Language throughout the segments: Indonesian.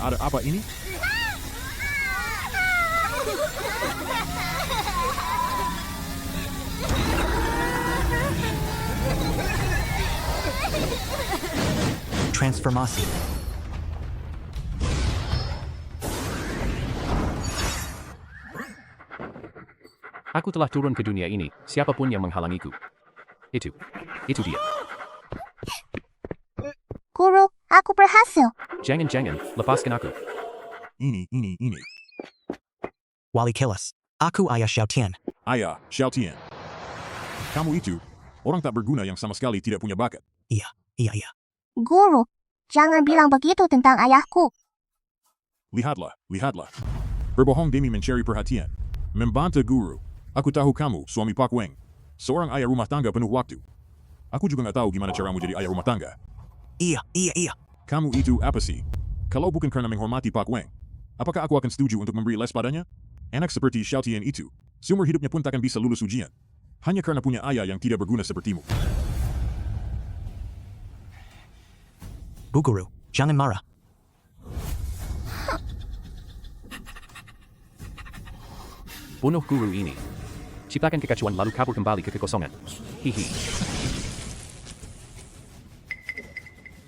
Ada apa ini? Transformasi. Aku telah turun ke dunia ini, siapapun yang menghalangiku. Itu dia. Guru, aku berhasil. Jangan, lepaskan aku. Ini. Wali Kilas. Aku ayah Xiaotian. Ayah, Xiaotian. Kamu itu, orang tak berguna yang sama sekali tidak punya bakat. Iya. Guru, jangan bilang begitu tentang ayahku. Lihatlah. Berbohong demi mencari perhatian. Membantah guru. Aku tahu kamu, suami Pak Weng. Seorang ayah rumah tangga penuh waktu. Aku juga nggak tahu gimana caramu jadi ayah rumah tangga. Iya. Kamu itu apa sih? Kalau bukan karena menghormati Pak Weng, apakah aku akan setuju untuk memberi les padanya? Anak seperti Xiaotian itu, seumur hidupnya pun takkan bisa lulus ujian. Hanya karena punya ayah yang tidak berguna sepertimu. Bu Guru, jangan marah. Bunuh guru ini. Ciptakan kekacauan lalu kabur kembali ke kekosongan. Hihi.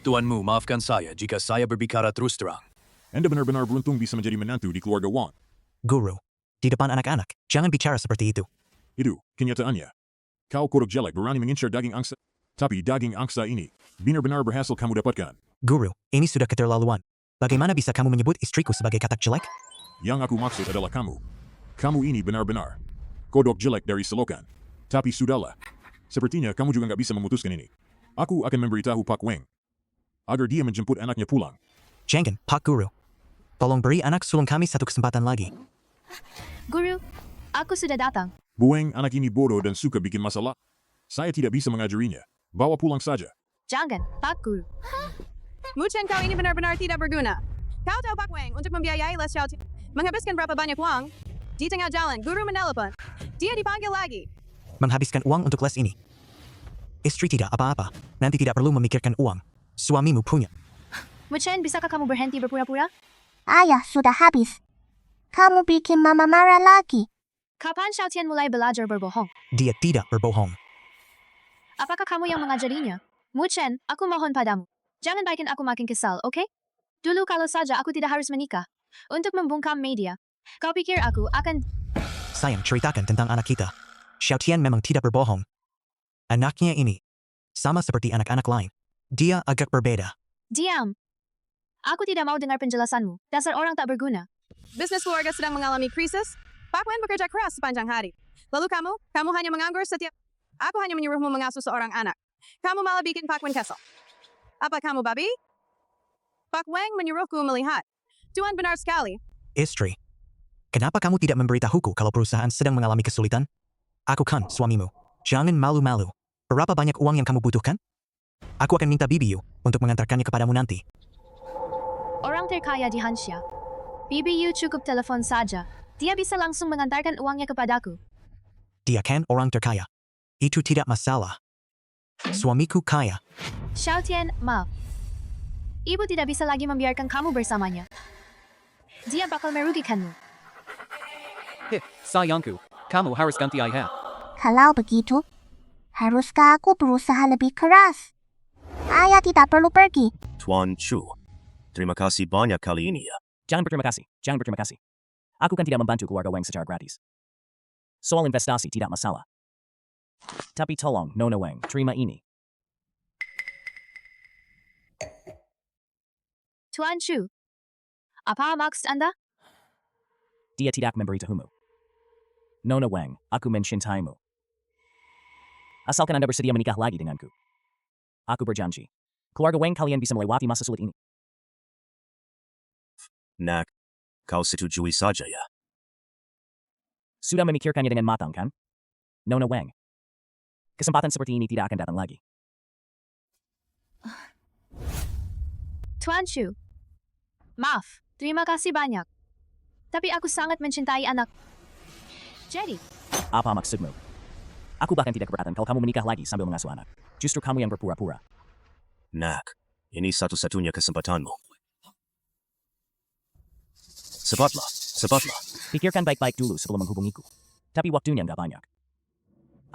Tuanmu, maafkan saya jika saya berbicara terus terang. Anda benar-benar beruntung bisa menjadi menantu di keluarga Wang. Guru, di depan anak-anak, jangan bicara seperti itu. Itu, kenyataannya. Kau kodok jelek berani mengincar daging angsa. Tapi daging angsa ini, benar-benar berhasil kamu dapatkan. Guru, ini sudah keterlaluan. Bagaimana bisa kamu menyebut istriku sebagai katak jelek? Yang aku maksud adalah kamu. Kamu ini benar-benar kodok jelek dari selokan. Tapi sudahlah. Sepertinya kamu juga nggak bisa memutuskan ini. Aku akan memberitahu Pak Weng agar dia menjemput anaknya pulang. Jangan, Pak Guru. Tolong beri anak sulung kami satu kesempatan lagi. Guru, aku sudah datang. Bueng, anak ini bodoh dan suka bikin masalah. Saya tidak bisa mengajarinya. Bawa pulang saja. Jangan, Pak Guru. Muchen, kau ini benar-benar tidak berguna. Kau tahu Pak Weng untuk membiayai les Xiaotian menghabiskan berapa banyak uang? Di tengah jalan, guru menelepon. Dia dipanggil lagi. Menghabiskan uang untuk les ini. Istri tidak apa-apa. Nanti tidak perlu memikirkan uang. Suamimu punya. Muchen, bisakah kamu berhenti berpura-pura? Ayah sudah habis. Kamu bikin mama marah lagi. Kapan Xiaotian mulai belajar berbohong? Dia tidak berbohong. Apakah kamu yang mengajarinya? Muchen, aku mohon padamu. Jangan bikin aku makin kesal, oke? Dulu kalau saja aku tidak harus menikah. Untuk membungkam media. Kau pikir aku akan... Sayang, ceritakan tentang anak kita. Xiaotian memang tidak berbohong. Anaknya ini sama seperti anak-anak lain. Dia agak berbeda. Diam. Aku tidak mau dengar penjelasanmu. Dasar orang tak berguna. Bisnis keluarga sedang mengalami krisis. Pak Weng bekerja keras sepanjang hari. Lalu kamu hanya menganggur setiap... Aku hanya menyuruhmu mengasuh seorang anak. Kamu malah bikin Pak Weng kesal. Apa kamu babi? Pak Weng menyuruhku melihat. Tuan benar sekali. Istri, kenapa kamu tidak memberitahuku kalau perusahaan sedang mengalami kesulitan? Aku kan suamimu. Jangan malu-malu. Berapa banyak uang yang kamu butuhkan? Aku akan minta BBU untuk mengantarkannya kepadamu nanti. Orang terkaya di Hanxia. BBU cukup telepon saja. Dia bisa langsung mengantarkan uangnya kepadaku. Dia kan orang terkaya. Itu tidak masalah. Suamiku kaya. Xiaotian, maaf. Ibu tidak bisa lagi membiarkan kamu bersamanya. Dia bakal merugikanmu. Sayangku, kamu harus ganti ayah. Kalau begitu, haruskah aku berusaha lebih keras? Ayah tidak perlu pergi. Tuan Chu, terima kasih banyak kali ini ya. Jangan berterima kasih. Aku kan tidak membantu keluarga Wang secara gratis. Soal investasi tidak masalah. Tapi tolong, Nona Wang, terima ini. Tuan Chu, apa maksud Anda? Dia tidak memberitahumu. Nona Wang, aku mencintaimu. Asalkan Anda bersedia menikah lagi denganku. Aku berjanji. Keluarga Wang kalian bisa melewati masa sulit ini. Nak, kau setujui saja ya. Sudah memikirkannya dengan matang kan? Nona Wang. Kesempatan seperti ini tidak akan datang lagi. Tuan Chu, maaf, terima kasih banyak. Tapi aku sangat mencintai anak. Jadi, Apa maksudmu? Aku bahkan tidak keberatan kalau kamu menikah lagi sambil mengasuh anak. Justru kamu yang berpura-pura. Nak, ini satu-satunya kesempatanmu. Sepatlah. Pikirkan baik-baik dulu sebelum menghubungiku. Tapi waktunya nggak banyak.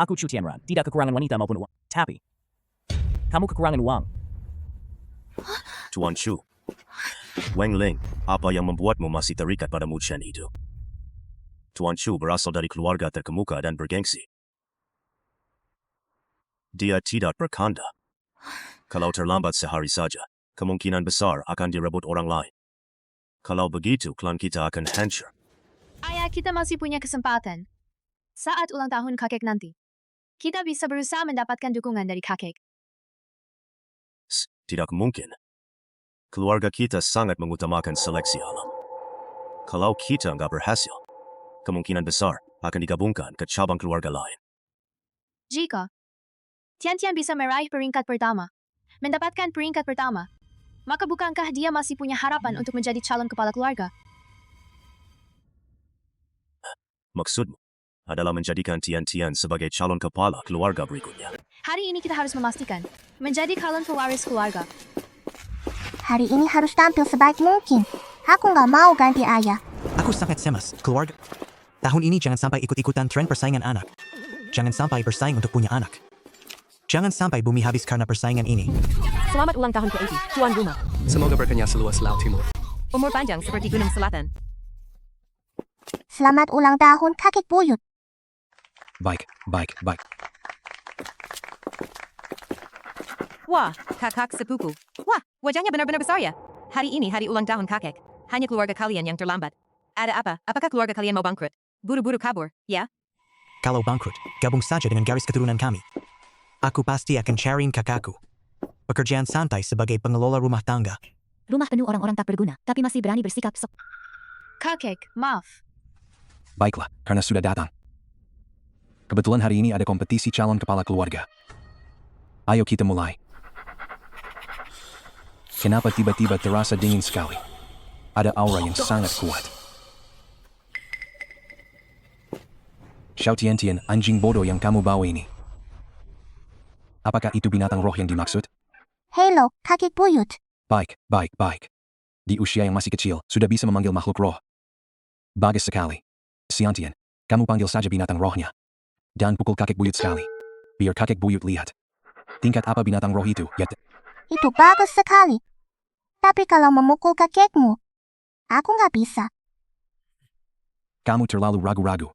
Aku Chu Tianran, tidak kekurangan wanita maupun uang. Tapi, kamu kekurangan uang. Tuan Chu. Wang Ling, apa yang membuatmu masih terikat pada Mu Chen itu? Tuan Chu berasal dari keluarga terkemuka dan bergengsi. Dia tidak berkanda. Kalau terlambat sehari saja, kemungkinan besar akan direbut orang lain. Kalau begitu, klan kita akan hancur. Ayah, kita masih punya kesempatan. Saat ulang tahun kakek nanti, kita bisa berusaha mendapatkan dukungan dari kakek. Tidak mungkin. Keluarga kita sangat mengutamakan seleksi alam. Kalau kita nggak berhasil, kemungkinan besar akan digabungkan ke cabang keluarga lain. Jika Tian bisa meraih peringkat pertama, mendapatkan peringkat pertama, maka bukankah dia masih punya harapan untuk menjadi calon kepala keluarga? Maksudmu adalah menjadikan Tian sebagai calon kepala keluarga berikutnya. Hari ini kita harus memastikan menjadi calon pewaris keluarga. Hari ini harus tampil sebaik mungkin. Aku nggak mau ganti ayah. Aku sangat cemas, keluarga. Tahun ini jangan sampai ikut-ikutan tren persaingan anak. Jangan sampai bersaing untuk punya anak. Jangan sampai bumi habis karena persaingan ini. Selamat ulang tahun ke-80, tuan rumah. Semoga berkenyang seluas Laut Timur. Umur panjang seperti Gunung Selatan. Selamat ulang tahun kakek buyut. Baik. Wah, kakak sepupu. Wah, wajahnya benar-benar besar ya. Hari ini hari ulang tahun kakek. Hanya keluarga kalian yang terlambat. Ada apa? Apakah keluarga kalian mau bangkrut? Buru-buru kabur, ya? Kalau bangkrut, gabung saja dengan garis keturunan kami. Aku pasti akan cariin kakakku. Pekerjaan santai sebagai pengelola rumah tangga. Rumah penuh orang-orang tak berguna, tapi masih berani bersikap Kakek, maaf. Baiklah, karena sudah datang. Kebetulan hari ini ada kompetisi calon kepala keluarga. Ayo kita mulai. Kenapa tiba-tiba terasa dingin sekali? Ada aura yang sangat kuat. Xiao Tian, anjing bodoh yang kamu bawa ini. Apakah itu binatang roh yang dimaksud? Halo, kakek buyut. Baik. Di usia yang masih kecil, sudah bisa memanggil makhluk roh. Bagus sekali. Xiantian, kamu panggil saja binatang rohnya. Dan pukul kakek buyut sekali. Biar kakek buyut lihat. Tingkat apa binatang roh itu, ya? Itu bagus sekali. Tapi kalau memukul kakekmu, aku nggak bisa. Kamu terlalu ragu-ragu.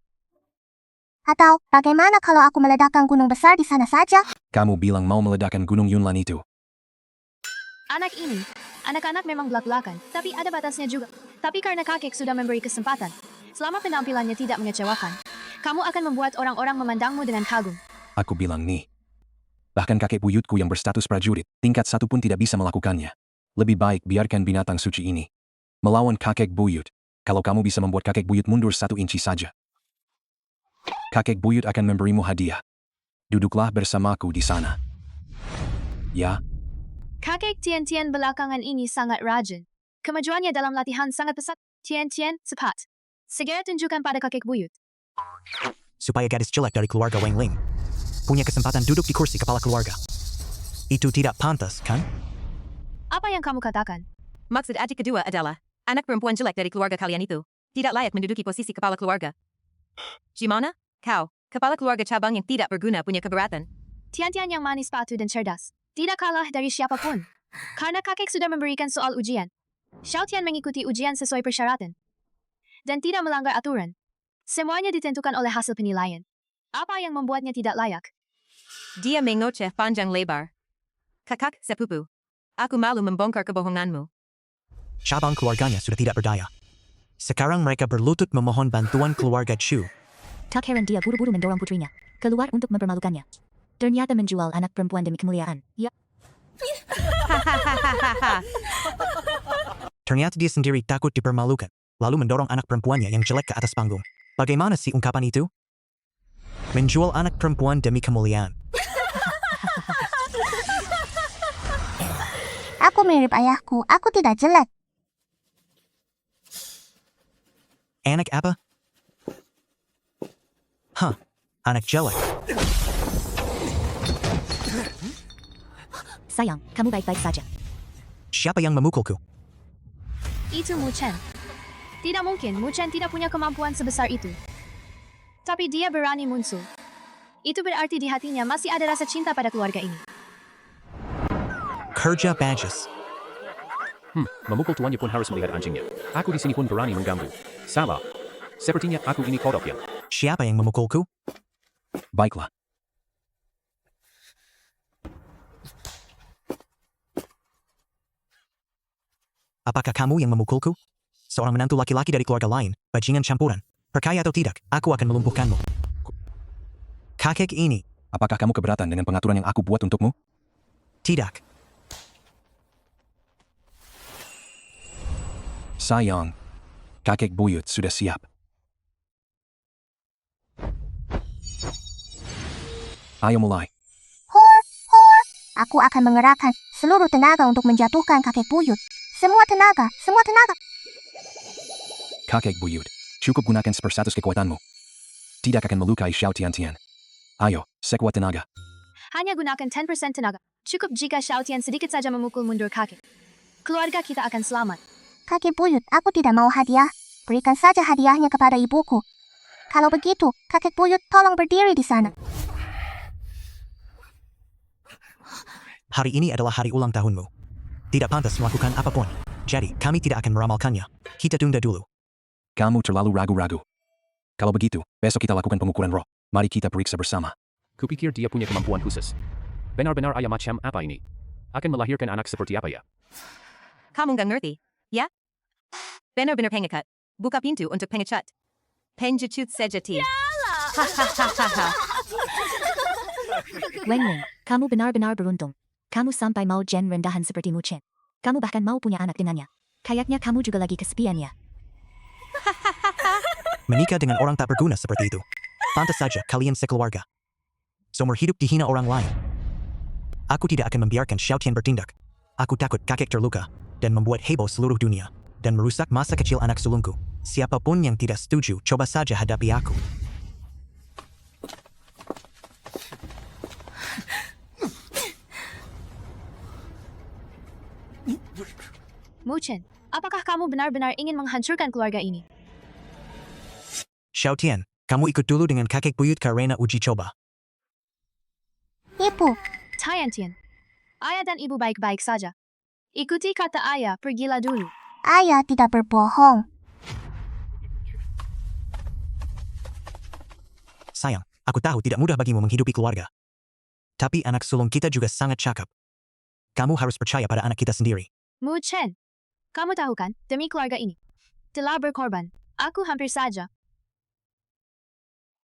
Atau, bagaimana kalau aku meledakkan gunung besar di sana saja? Kamu bilang mau meledakkan gunung Yunlan itu. Anak-anak memang belak-belakan, tapi ada batasnya juga. Tapi karena kakek sudah memberi kesempatan, selama penampilannya tidak mengecewakan, kamu akan membuat orang-orang memandangmu dengan kagum. Aku bilang nih. Bahkan kakek buyutku yang berstatus prajurit, tingkat 1 pun tidak bisa melakukannya. Lebih baik biarkan binatang suci ini melawan kakek buyut. Kalau kamu bisa membuat kakek buyut mundur 1 inci saja, kakek buyut akan memberimu hadiah. Duduklah bersamaku di sana. Ya? Kakek Tian belakangan ini sangat rajin. Kemajuannya dalam latihan sangat pesat. Tian, cepat. Segera tunjukkan pada kakek buyut. Supaya gadis jelek dari keluarga Wang Ling punya kesempatan duduk di kursi kepala keluarga. Itu tidak pantas, kan? Apa yang kamu katakan? Maksud adik kedua adalah, anak perempuan jelek dari keluarga kalian itu tidak layak menduduki posisi kepala keluarga. Gimana? Kau, kepala keluarga cabang yang tidak berguna punya keberatan. Tian yang manis patuh dan cerdas. Tidak kalah dari siapapun. Karena kakek sudah memberikan soal ujian. Xiao Tian mengikuti ujian sesuai persyaratan. Dan tidak melanggar aturan. Semuanya ditentukan oleh hasil penilaian. Apa yang membuatnya tidak layak? Dia mengoceh panjang lebar. Kakak sepupu, aku malu membongkar kebohonganmu. Cabang keluarganya sudah tidak berdaya. Sekarang mereka berlutut memohon bantuan keluarga Chu. Tak heran dia buru-buru mendorong putrinya keluar untuk mempermalukannya. Ternyata menjual anak perempuan demi kemuliaan. Ya. Ternyata dia sendiri takut dipermalukan, lalu mendorong anak perempuannya yang jelek ke atas panggung. Bagaimana sih ungkapan itu? Menjual anak perempuan demi kemuliaan. Aku mirip ayahku, aku tidak jelek. Anak apa? Hah, anak jelek. Sayang, kamu baik-baik saja. Siapa yang memukulku? Itu Mu Chen. Tidak mungkin, Mu Chen tidak punya kemampuan sebesar itu. Tapi dia berani muncul. Itu berarti di hatinya masih ada rasa cinta pada keluarga ini. Kerja bagus. Memukul tuannya pun harus melihat anjingnya. Aku di sini pun berani mengganggu. Salah. Sepertinya aku ini kodoknya. Siapa yang memukulku? Baiklah. Apakah kamu yang memukulku? Seorang menantu laki-laki dari keluarga lain, bajingan campuran. Perkaya atau tidak, aku akan melumpuhkanmu. Kakek ini. Apakah kamu keberatan dengan pengaturan yang aku buat untukmu? Tidak. Sayang. Kakek buyut sudah siap. Ayo mulai. Hor. Aku akan mengerahkan seluruh tenaga untuk menjatuhkan kakek buyut. Semua tenaga. Kakek buyut, cukup gunakan 1/1 kekuatanmu. Tidak akan melukai Xiao Tiantian. Ayo, sekuat tenaga. Hanya gunakan 10% tenaga. Cukup jika Xiao Tian sedikit saja memukul mundur kakek. Keluarga kita akan selamat. Kakek buyut, aku tidak mau hadiah. Berikan saja hadiahnya kepada ibuku. Kalau begitu, kakek buyut tolong berdiri di sana. Hari ini adalah hari ulang tahunmu. Tidak pantas melakukan apapun. Jadi, kami tidak akan meramalkannya. Kita tunda dulu. Kamu terlalu ragu-ragu. Kalau begitu, besok kita lakukan pengukuran roh. Mari kita periksa bersama. Kupikir dia punya kemampuan khusus. Benar-benar ayah macam apa ini? Akan melahirkan anak seperti apa ya? Kamu nggak ngerti, ya? Benar-benar pengecut. Buka pintu untuk pengecut. Pengecut sejati. Hahaha. Weng, kamu benar-benar beruntung. Kamu sampai mau gen rendahan seperti Mu Chen. Kamu bahkan mau punya anak dengannya. Kayaknya kamu juga lagi kesepian ya. Menikah dengan orang tak berguna seperti itu. Pantas saja kalian sekeluarga. Seumur hidup dihina orang lain. Aku tidak akan membiarkan Xiao Tian bertindak. Aku takut kakek terluka dan membuat heboh seluruh dunia dan merusak masa kecil anak sulungku. Siapapun yang tidak setuju, coba saja hadapi aku. Mu Chen, apakah kamu benar-benar ingin menghancurkan keluarga ini? Xiao Tian, kamu ikut dulu dengan kakek buyut ke arena uji coba. Ibu, Tiantian, ayah dan ibu baik-baik saja. Ikuti kata ayah, pergilah dulu. ayah tidak berbohong. Sayang, aku tahu tidak mudah bagimu menghidupi keluarga. Tapi anak sulung kita juga sangat cakep. Kamu harus percaya pada anak kita sendiri. Mu Chen, kamu tahu kan, demi keluarga ini. Telah berkorban, aku hampir saja.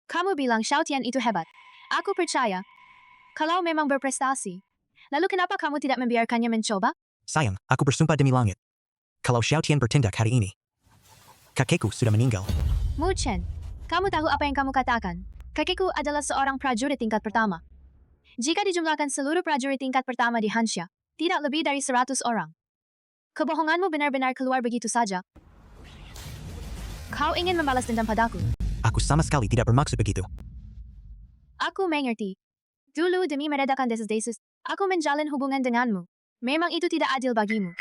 Kamu bilang Xiao Tian itu hebat. Aku percaya. Kalau memang berprestasi, lalu kenapa kamu tidak membiarkannya mencoba? Sayang, aku bersumpah demi langit. Kalau Xiao Tian bertindak hari ini, kakekku sudah meninggal. Mu Chen, kamu tahu apa yang kamu katakan? Kakekku adalah seorang prajurit tingkat pertama. Jika dijumlahkan seluruh prajurit tingkat pertama di Hanxia, tidak lebih dari 100 orang. Kebohonganmu benar-benar keluar begitu saja. Kau ingin membalas dendam padaku. Aku sama sekali tidak bermaksud begitu. Aku mengerti. Dulu demi meredakan desas-desus, aku menjalin hubungan denganmu. Memang itu tidak adil bagimu.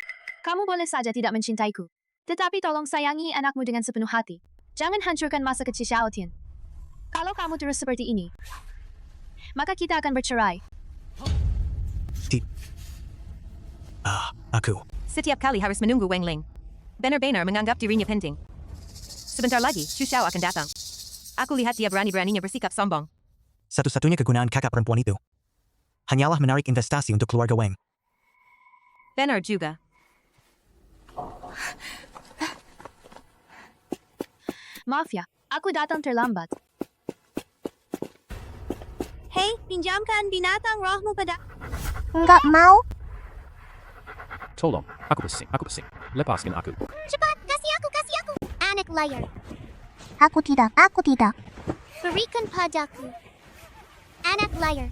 Kamu boleh saja tidak mencintaiku. Tetapi tolong sayangi anakmu dengan sepenuh hati. Jangan hancurkan masa kecil Xiao Tian. Kalau kamu terus seperti ini, maka kita akan bercerai. Aku. Setiap kali harus menunggu Weng Ling. Benar-benar menganggap dirinya penting. Sebentar lagi, Chu Xiao akan datang. Aku lihat dia berani-beraninya bersikap sombong. Satu-satunya kegunaan kakak perempuan itu hanyalah menarik investasi untuk keluarga Weng. Benar juga. Maaf ya, aku datang terlambat. Hei, pinjamkan binatang rohmu pada... Enggak mau. Tolong, aku pusing. Lepaskan aku. Cepat, kasih aku. Anak liar. Aku tidak. Berikan padaku. Anak liar.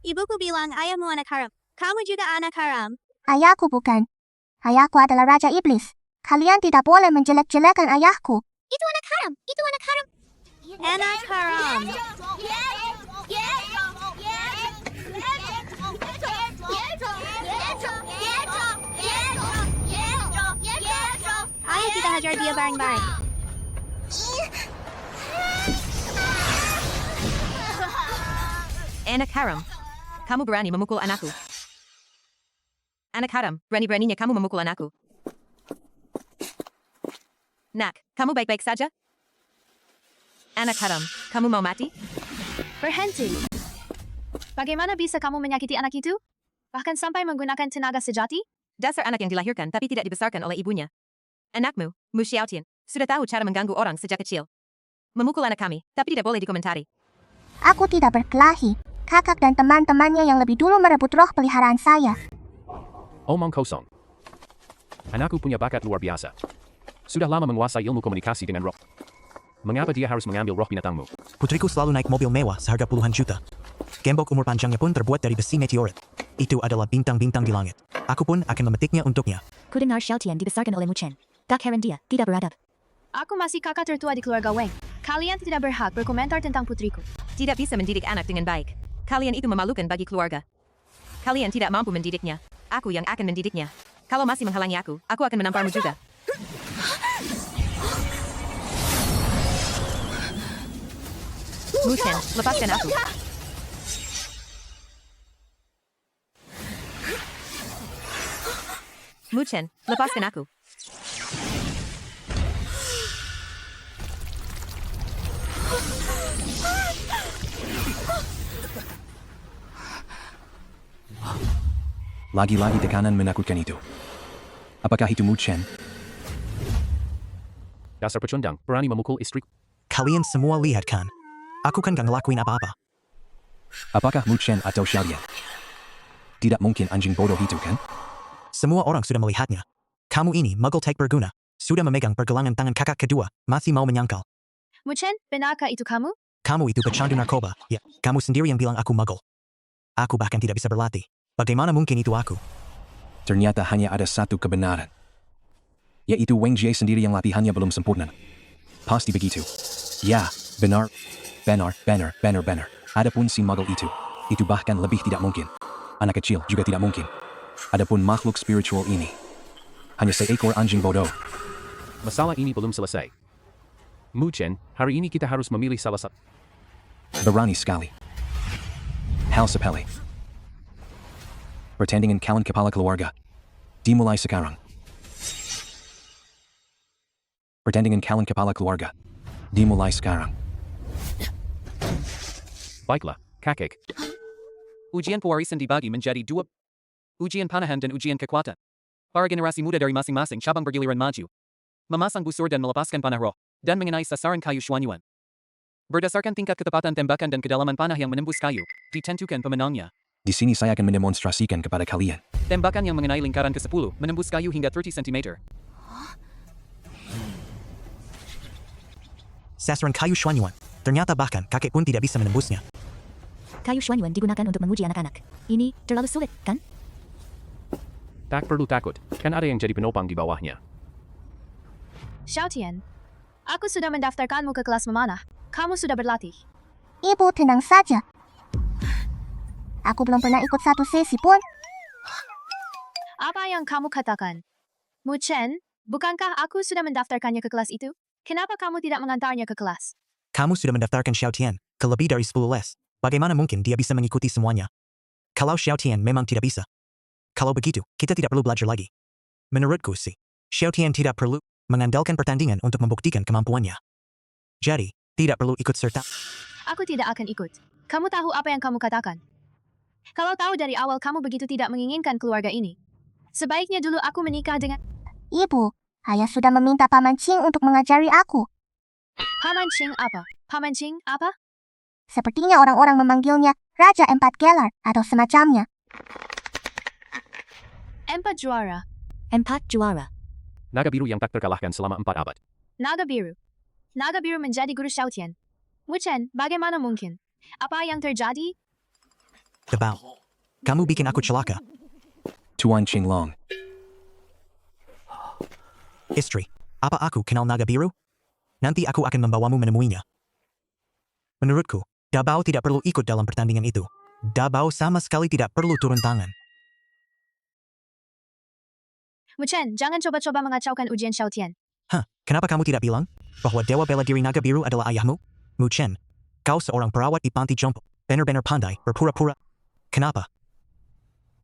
Ibuku bilang ayahmu anak haram. Kamu juga anak haram. Ayahku bukan. Ayahku adalah Raja Iblis. Kalian tidak boleh menjelek-jelekan ayahku. Itu anak haram. Anak haram. Ayah tidak hajar dia bareng-bareng. Anak haram, kamu berani memukul anakku. Anak haram, berani-beraninya kamu memukul anakku. Nak, kamu baik-baik saja? Anak haram, kamu mau mati? Berhenti. Bagaimana bisa kamu menyakiti anak itu? Bahkan sampai menggunakan tenaga sejati? Dasar anak yang dilahirkan tapi tidak dibesarkan oleh ibunya. Anakmu, Mu Xiaotian, sudah tahu cara mengganggu orang sejak kecil. Memukul anak kami, tapi tidak boleh dikomentari. Aku tidak berkelahi. Kakak dan teman-temannya yang lebih dulu merebut roh peliharaan saya. Omong kosong. Anakku punya bakat luar biasa. Sudah lama menguasai ilmu komunikasi dengan roh. Mengapa dia harus mengambil roh binatangmu? Putriku selalu naik mobil mewah seharga puluhan juta. Gembok umur panjangnya pun terbuat dari besi meteorit. Itu adalah bintang-bintang di langit. Aku pun akan memetiknya untuknya. Kudengar Xiaotian dibesarkan oleh Mu Chen. Tak heran dia tidak beradab. Aku masih kakak tertua di keluarga Wang. Kalian tidak berhak berkomentar tentang putriku. Tidak bisa mendidik anak dengan baik. Kalian itu memalukan bagi keluarga. Kalian tidak mampu mendidiknya. Aku yang akan mendidiknya. Kalau masih menghalangi aku akan menamparmu juga. Mu Chen, lepaskan aku. Mu Chen, lepaskan aku. Lagi-lagi tekanan menakutkan itu. Apakah itu Mu Chen? Dasar pecundang, berani memukul istri. Kalian semua lihat kan? Aku kan gak ngelakuin apa-apa. Apakah Mu Chen atau Xiaoyan? Tidak mungkin anjing bodoh itu kan? Semua orang sudah melihatnya. Kamu ini muggle tak berguna. Sudah memegang pergelangan tangan kakak kedua, masih mau menyangkal. Mu Chen, benarkah itu kamu? Kamu itu pecandu narkoba. Ya, kamu sendiri yang bilang aku muggle. Aku bahkan tidak bisa berlatih. Bagaimana mungkin itu aku? Ternyata hanya ada satu kebenaran. Yaitu Wang Jie sendiri yang latihannya belum sempurna. Pasti begitu. Ya, benar. Benar. Adapun si muggle itu bahkan lebih tidak mungkin. Anak kecil juga tidak mungkin. Adapun makhluk spiritual ini, hanya seekor anjing bodoh. Masalah ini belum selesai. Mu Chen, hari ini kita harus memilih salah satu. Berani sekali. Hal sepele. Pertandingan kalian kepala keluarga. Dimulai sekarang. Pertandingan kalian kepala keluarga. Dimulai sekarang. Baiklah, kakek. Ujian pewarisan dibagi menjadi dua. Ujian panahan dan ujian kekuatan. Para generasi muda dari masing-masing cabang bergiliran maju. Memasang busur dan melepaskan panah roh. Dan mengenai sasaran kayu Xuanyuan. Berdasarkan tingkat ketepatan tembakan dan kedalaman panah yang menembus kayu, ditentukan pemenangnya. Di sini saya akan mendemonstrasikan kepada kalian. Tembakan yang mengenai lingkaran ke-10 menembus kayu hingga 30 cm. Sasaran kayu Xuanyuan. Ternyata bahkan kakek pun tidak bisa menembusnya. Kayu Xuanyuan digunakan untuk menguji anak-anak. Ini terlalu sulit, kan? Tak perlu takut, kan ada yang jadi penopang di bawahnya. Xiaotian, aku sudah mendaftarkanmu ke kelas memanah. Kamu sudah berlatih. Ibu tenang saja. Aku belum pernah ikut satu sesi pun. Apa yang kamu katakan? Mu Chen, bukankah aku sudah mendaftarkannya ke kelas itu? Kenapa kamu tidak mengantarnya ke kelas? Kamu sudah mendaftarkan Xiaotian ke lebih dari 10 les. Bagaimana mungkin dia bisa mengikuti semuanya? Kalau Xiaotian memang tidak bisa. Kalau begitu, kita tidak perlu belajar lagi. Menurutku sih, Xiaotian tidak perlu mengandalkan pertandingan untuk membuktikan kemampuannya. Jadi, tidak perlu ikut serta. Aku tidak akan ikut. Kamu tahu apa yang kamu katakan? Kalau tahu dari awal kamu begitu tidak menginginkan keluarga ini, sebaiknya dulu aku menikah dengan... Ibu, ayah sudah meminta Paman Qing untuk mengajari aku. Paman Qing apa? Paman Qing apa? Sepertinya orang-orang memanggilnya Raja Empat Gelar atau semacamnya. Empat juara. Empat juara. Naga biru yang tak terkalahkan selama 4 abad. Naga biru. Naga biru menjadi guru Xiaotian. Mu Chen, bagaimana mungkin? Apa yang terjadi? Debal. Kamu bikin aku celaka. Tuan Qinglong. Istri, apa aku kenal naga biru? Nanti aku akan membawamu menemuinya. Menurutku, Dabao tidak perlu ikut dalam pertandingan itu. Dabao sama sekali tidak perlu turun tangan. Mu Chen, jangan coba-coba mengacaukan ujian Xiaotian. Hah, Kenapa kamu tidak bilang bahwa Dewa Bela Diri Naga Biru adalah ayahmu? Mu Chen, kau seorang perawat di panti jompo. Benar-benar pandai berpura-pura. Kenapa?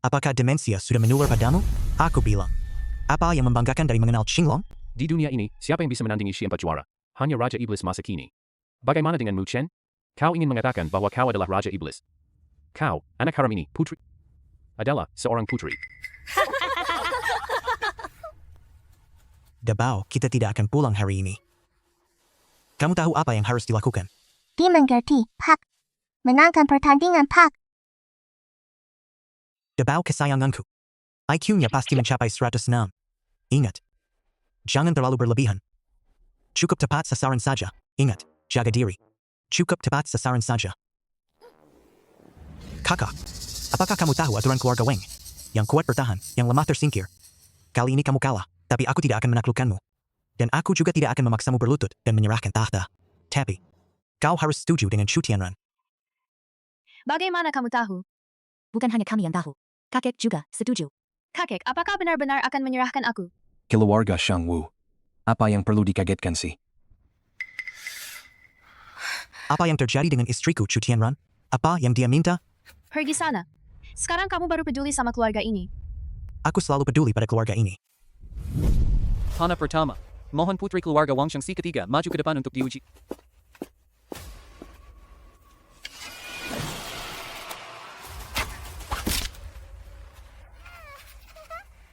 Apakah demensia sudah menular padamu? Aku bilang. Apa yang membanggakan dari mengenal Qinglong? Di dunia ini, siapa yang bisa menandingi si empat juara? Hanya Raja Iblis masa kini. Bagaimana dengan Mu Chen? Kau ingin mengatakan bahwa kau adalah Raja Iblis. Kau, anak haram ini, putri, adalah seorang putri. Dabao, kita tidak akan pulang hari ini. Kamu tahu apa yang harus dilakukan? Dimengerti, Pak. Menangkan pertandingan, Pak. Dabao kesayanganku. IQ-nya pasti mencapai 106. Ingat. Jangan terlalu berlebihan. Cukup tepat sasaran saja. Ingat, jaga diri. Cukup tepat sasaran saja. Kakak, apakah kamu tahu aturan keluarga Weng? Yang kuat bertahan, yang lemah tersingkir. Kali ini kamu kalah, tapi aku tidak akan menaklukkanmu. Dan aku juga tidak akan memaksamu berlutut dan menyerahkan tahta. Tapi, kau harus setuju dengan Chu Tianran. Bagaimana kamu tahu? Bukan hanya kami yang tahu. Kakek juga setuju. Kakek, apakah benar-benar akan menyerahkan aku? Keluarga Shang Wu. Apa yang perlu dikagetkan sih? Apa yang terjadi dengan istriku Chu Tianran? Apa yang dia minta? Pergi sana. Sekarang kamu baru peduli sama keluarga ini. Aku selalu peduli pada keluarga ini. Panah pertama. Mohon putri keluarga Wang Shangxi ketiga maju ke depan untuk diuji.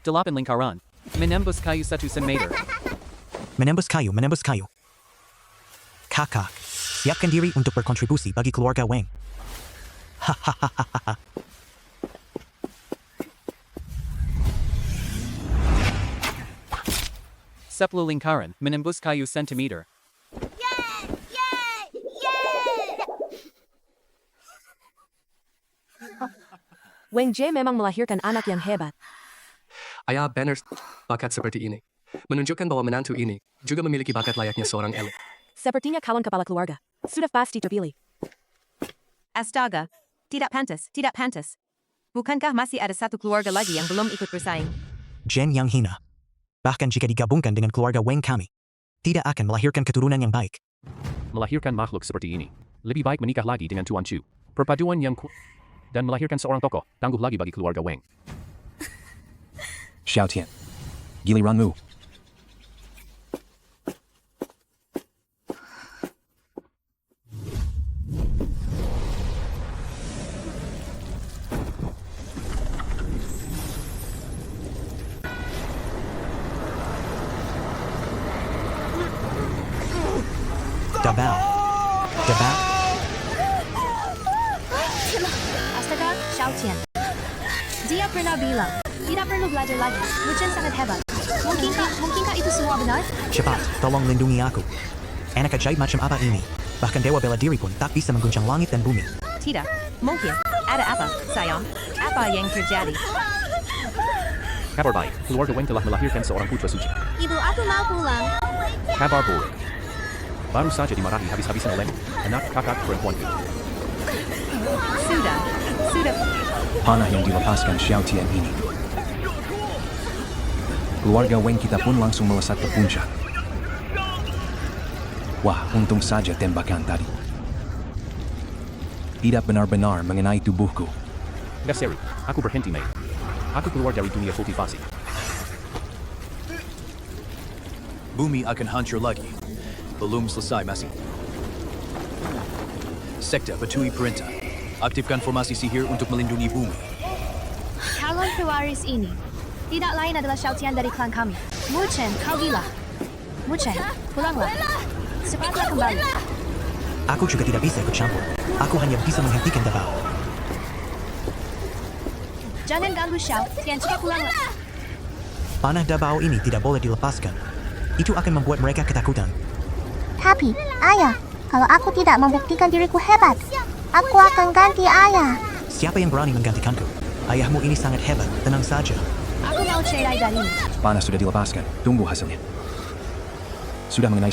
Delapan lingkaran. Menembus kayu 1 cm. Menembus kayu. Kakak, siapkan diri untuk berkontribusi bagi keluarga Weng. Hahaha. 10 lingkaran. Menembus kayu sentimeter. Weng Jie memang melahirkan anak yang hebat. Ayah Banner bakat seperti ini. Menunjukkan bahwa menantu ini juga memiliki bakat layaknya seorang elit. Sepertinya kawan kepala keluarga. Sudah pasti terpilih. Astaga. Tidak pantas. Bukankah masih ada satu keluarga lagi yang belum ikut bersaing? Jen yang hina. Bahkan jika digabungkan dengan keluarga Weng kami, tidak akan melahirkan keturunan yang baik. Melahirkan makhluk seperti ini. Lebih baik menikah lagi dengan Tuan Chu. Perpaduan yang dan melahirkan seorang tokoh, tangguh lagi bagi keluarga Weng. Xiao Tian. Giliranmu. Dabao. Astaga, Xiao Tian. Dia pernah bilang, tidak perlu belajar lagi. Mu Chen sangat hebat. Mungkinkah itu semua benar? Cepat, tolong lindungi aku. Anak ajaib macam apa ini? Bahkan Dewa Bela Diri pun tak bisa mengguncang langit dan bumi. Tidak. Mungkin. Ada apa, sayang? Apa yang terjadi? Kabar baik, keluarga Weng telah melahirkan seorang putra suci. Ibu aku mau pulang. Kabar buruk. Baru saja dimarahi habis-habisan oleh anak kakak perempuanku. Sudah. Panah yang dilepaskan Xiao Tian ini. Keluarga Weng kita pun langsung melesat ke puncak. Wah, untung saja tembakan tadi tidak benar-benar mengenai tubuhku. Gak seri, aku berhenti Mei. Aku keluar dari dunia kultivasi. Bumi akan hancur lagi. Belum selesai masih. Sekte patuhi perintah. Aktifkan formasi sihir untuk melindungi bumi. Calon pewaris ini tidak lain adalah Xiao Tian dari klan kami. Mu Chen, kau gila. Mu Chen, pulanglah. Cepatlah kembali. Aku juga tidak bisa ikut campur. Aku hanya bisa menghentikan Dabao. Jangan ganggu Xiao Tian, cepat pulanglah. Panah Dabao ini tidak boleh dilepaskan. Itu akan membuat mereka ketakutan. Tapi, ayah, kalau aku tidak membuktikan diriku hebat, aku akan ganti ayah. Siapa yang berani menggantikanku? Ayahmu ini sangat hebat, tenang saja. Aku mau cerai darimu. Panah sudah dilepaskan, tunggu hasilnya. Sudah mengenai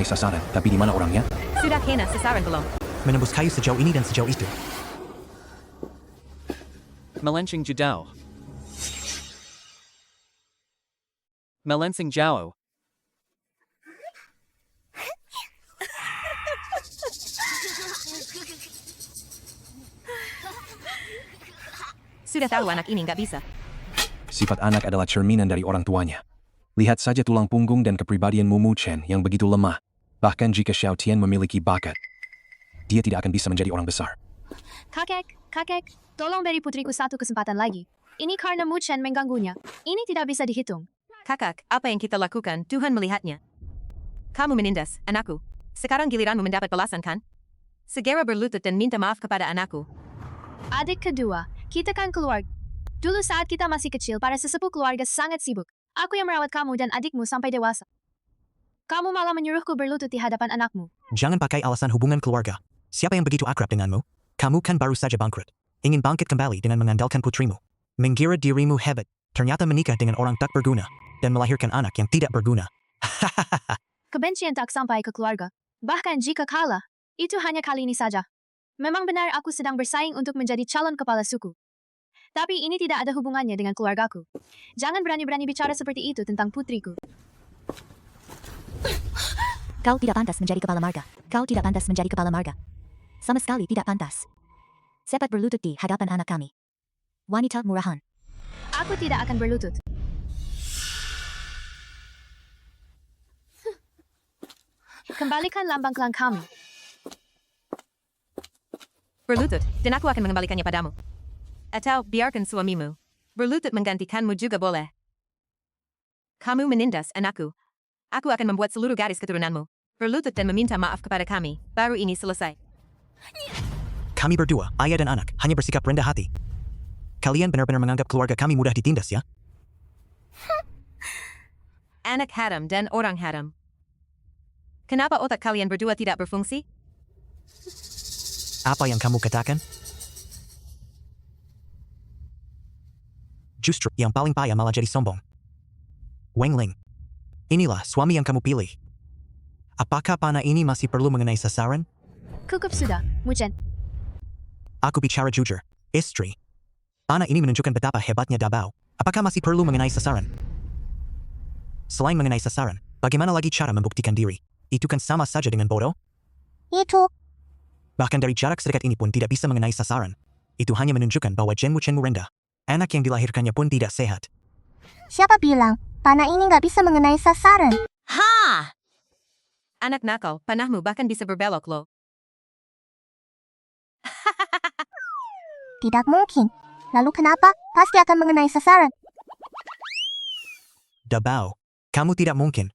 sasaran, tapi di mana orangnya? Sudah kena sasaran belum? Menembus kayu sejauh ini dan sejauh itu. Melenching Jidao. Melensing Jiao. sudah tahu anak ini nggak bisa. Sifat anak adalah cerminan dari orang tuanya. Lihat saja tulang punggung dan kepribadian Mu Chen yang begitu lemah. Bahkan jika Xiao Tian memiliki bakat, dia tidak akan bisa menjadi orang besar. Kakek, tolong beri putriku satu kesempatan lagi. Ini karena Mu Chen mengganggunya. Ini tidak bisa dihitung. Kakak, apa yang kita lakukan, Tuhan melihatnya. Kamu menindas anakku. Sekarang giliranmu mendapat balasan kan? Segera berlutut dan minta maaf kepada anakku. Adik kedua, kita kan keluarga. Dulu saat kita masih kecil, para sesepuh keluarga sangat sibuk. Aku yang merawat kamu dan adikmu sampai dewasa. Kamu malah menyuruhku berlutut di hadapan anakmu. Jangan pakai alasan hubungan keluarga. Siapa yang begitu akrab denganmu? Kamu kan baru saja bangkrut. Ingin bangkit kembali dengan mengandalkan putrimu. Mengira dirimu hebat. Ternyata menikah dengan orang tak berguna. Dan melahirkan anak yang tidak berguna. Kebencian tak sampai ke keluarga. Bahkan jika kalah, itu hanya kali ini saja. Memang benar aku sedang bersaing untuk menjadi calon kepala suku. Tapi ini tidak ada hubungannya dengan keluargaku. Jangan berani-berani bicara seperti itu tentang putriku. Kau tidak pantas menjadi kepala marga. Kau tidak pantas menjadi kepala marga. Sama sekali tidak pantas. Sepat berlutut di hadapan anak kami. Wanita murahan. Aku tidak akan berlutut. Kembalikan lambang klan kami. Berlutut, dan aku akan mengembalikannya padamu. Atau biarkan suamimu berlutut menggantikanmu juga boleh. Kamu menindas anakku. Aku akan membuat seluruh garis keturunanmu berlutut dan meminta maaf kepada kami. Baru ini selesai. Kami berdua, ayah dan anak, hanya bersikap rendah hati. Kalian benar-benar menganggap keluarga kami mudah ditindas ya? Anak haram dan orang haram. Kenapa otak kalian berdua tidak berfungsi? Apa yang kamu katakan? Justru yang paling payah malah jadi sombong. Weng Ling, inilah suami yang kamu pilih. Apakah panah ini masih perlu mengenai sasaran? Cukup sudah, Mu Chen. Aku bicara jujur, istri. Panah ini menunjukkan betapa hebatnya Dabao. Apakah masih perlu mengenai sasaran? Selain mengenai sasaran, bagaimana lagi cara membuktikan diri? Itu kan sama saja dengan bodoh? Itu. Bahkan dari jarak sedekat ini pun tidak bisa mengenai sasaran. Itu hanya menunjukkan bahwa Gen Mu Chen rendah. Anak yang dilahirkannya pun tidak sehat. Siapa bilang panah ini nggak bisa mengenai sasaran? Ha! Anak nakal, panahmu bahkan bisa berbelok loh. Tidak mungkin. Lalu kenapa? Pasti akan mengenai sasaran. Dabao, kamu tidak mungkin.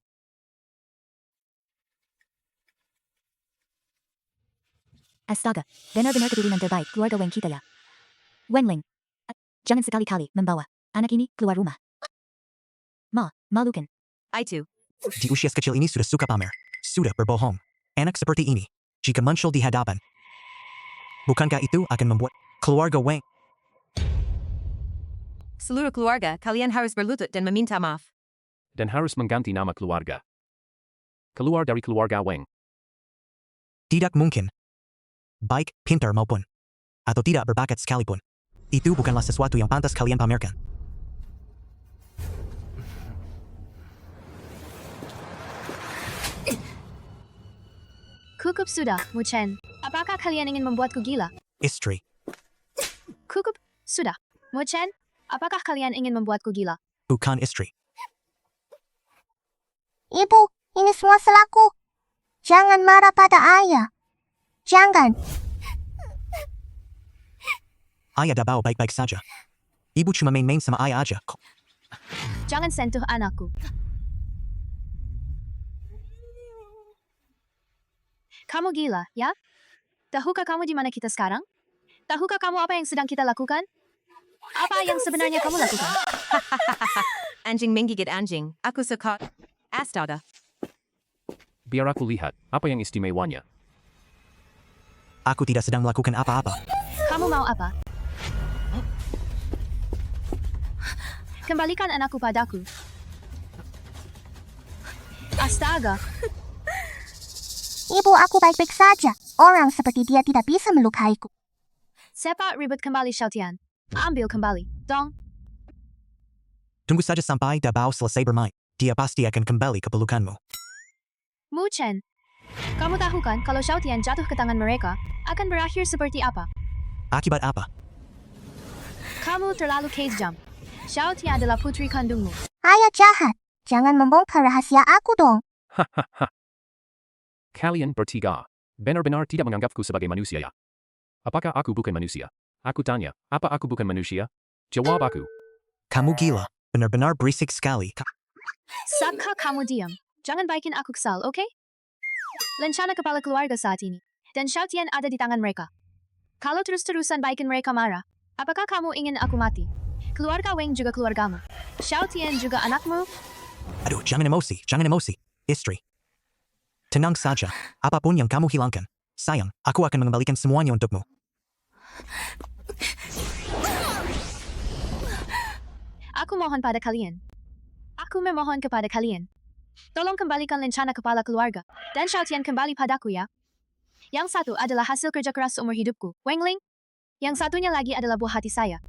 Astaga, benar-benar keturunan terbaik keluarga Weng kita ya. Wenling, jangan sekali-kali membawa anak ini keluar rumah. Malukan. Itu. Di usia kecil ini sudah suka pamer. Sudah berbohong. Anak seperti ini, jika muncul di hadapan, bukankah itu akan membuat keluarga Weng? Seluruh keluarga, kalian harus berlutut dan meminta maaf. Dan harus mengganti nama keluarga. Keluar dari keluarga Weng. Tidak mungkin. Baik, pintar maupun atau tidak berbakat sekalipun. Itu bukanlah sesuatu yang pantas kalian pamerkan. Cukup sudah, Mu Chen. Apakah kalian ingin membuatku gila? Istri, Cukup sudah, Mu Chen. Apakah kalian ingin membuatku gila? bukan istri. Ibu, ini semua salahku. Jangan marah pada ayah. Jangan. Ayah Dabao baik-baik saja. Ibu cuma main-main sama ayah aja. Jangan sentuh anakku. Kamu gila, ya? Tahukah kamu di mana kita sekarang? Tahukah kamu apa yang sedang kita lakukan? Apa yang sebenarnya kamu lakukan? Anjing menggigit anjing. Aku suka. Astaga. Biar aku lihat, apa yang istimewanya. Aku tidak sedang melakukan apa-apa. Kamu mau apa? Kembalikan anakku padaku. Astaga. Ibu, aku baik-baik saja. Orang seperti dia tidak bisa melukaiku. Sepak ribut kembali, Xiao Tian. Ambil kembali, dong. Tunggu saja sampai Dabao selesai bermain. Dia pasti akan kembali ke pelukanmu. Mu Chen, kamu tahu kan kalau Xiao Tian jatuh ke tangan mereka, akan berakhir seperti apa? Akibat apa? Kamu terlalu kejam. Xiao Tian adalah putri kandungmu. Ayah jahat. Jangan membongkar rahasia aku dong. Hahaha. Kalian bertiga benar-benar tidak menganggapku sebagai manusia ya? Apakah aku bukan manusia? Aku tanya, apa aku bukan manusia? Jawab aku. Kamu gila. Benar-benar berisik sekali. Saka kamu diam. Jangan bikin aku kesal, oke? Lencana kepala keluarga saat ini. Dan Xiao Tian ada di tangan mereka. Kalau terus-terusan bikin mereka marah, apakah kamu ingin aku mati? Keluarga Wang juga keluargamu. Xiao Tian juga anakmu. Aduh, jangan emosi, jangan emosi. Istri. Tenang saja. Apapun yang kamu hilangkan. Sayang, aku akan mengembalikan semuanya untukmu. Aku mohon pada kalian. Aku memohon kepada kalian. Tolong kembalikan lencana kepala keluarga. Dan Xiao Tian kembali padaku ya. Yang satu adalah hasil kerja keras seumur hidupku, Wang Ling. Yang satunya lagi adalah buah hati saya.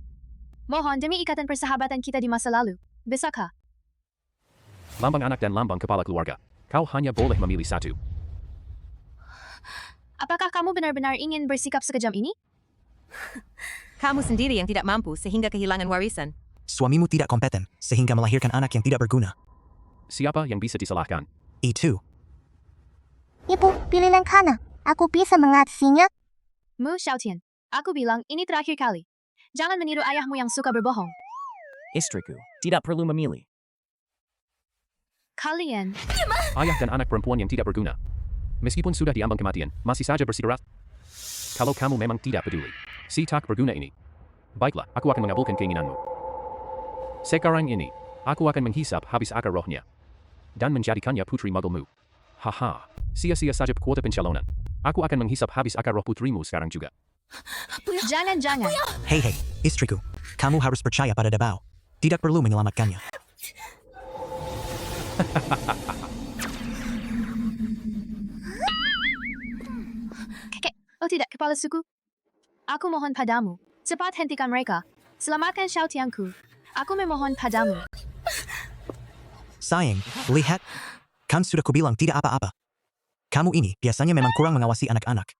Mohon demi ikatan persahabatan kita di masa lalu. Bisakah? Lambang anak dan lambang kepala keluarga. Kau hanya boleh memilih satu. Apakah kamu benar-benar ingin bersikap sekejam ini? Kamu sendiri yang tidak mampu sehingga kehilangan warisan. Suamimu tidak kompeten, sehingga melahirkan anak yang tidak berguna. Siapa yang bisa disalahkan? Itu. Ibu, pilih Lenkana. Aku bisa mengatasinya. Mu Xiaotian, aku bilang ini terakhir kali. Jangan meniru ayahmu yang suka berbohong. Istriku, tidak perlu memilih. Kalian, Ayah dan anak perempuan yang tidak berguna. Meskipun sudah diambang kematian, masih saja bersikeras. Kalau kamu memang tidak peduli, si tak berguna ini. Baiklah, aku akan mengabulkan keinginanmu. Sekarang ini, aku akan menghisap habis akar rohnya. Dan menjadikannya putri muggulmu. Haha, sia-sia saja kuota pencalonan. Aku akan menghisap habis akar roh putrimu sekarang juga. jangan. Hei, istriku. Kamu harus percaya pada Dabao. Tidak perlu menyelamatkannya. Oh tidak, kepala suku. Aku mohon padamu. Cepat hentikan mereka. Selamatkan Xiao Tianku. Aku memohon padamu. Sayang, lihat. Kan sudah kubilang tidak apa-apa. Kamu ini biasanya memang kurang mengawasi anak-anak.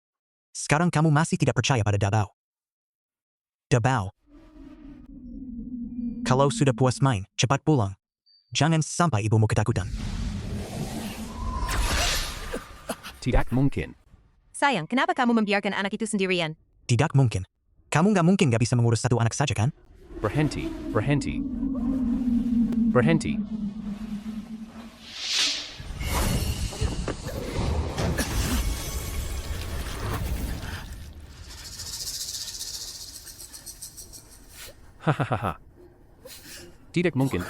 Sekarang kamu masih tidak percaya pada Dabao. Dabao. Kalau sudah puas main, cepat pulang. Jangan sampai ibumu ketakutan. Tidak mungkin. Sayang, kenapa kamu membiarkan anak itu sendirian? Tidak mungkin. Kamu nggak mungkin gak bisa mengurus satu anak saja kan? Berhenti. Hahaha. Tidak mungkin.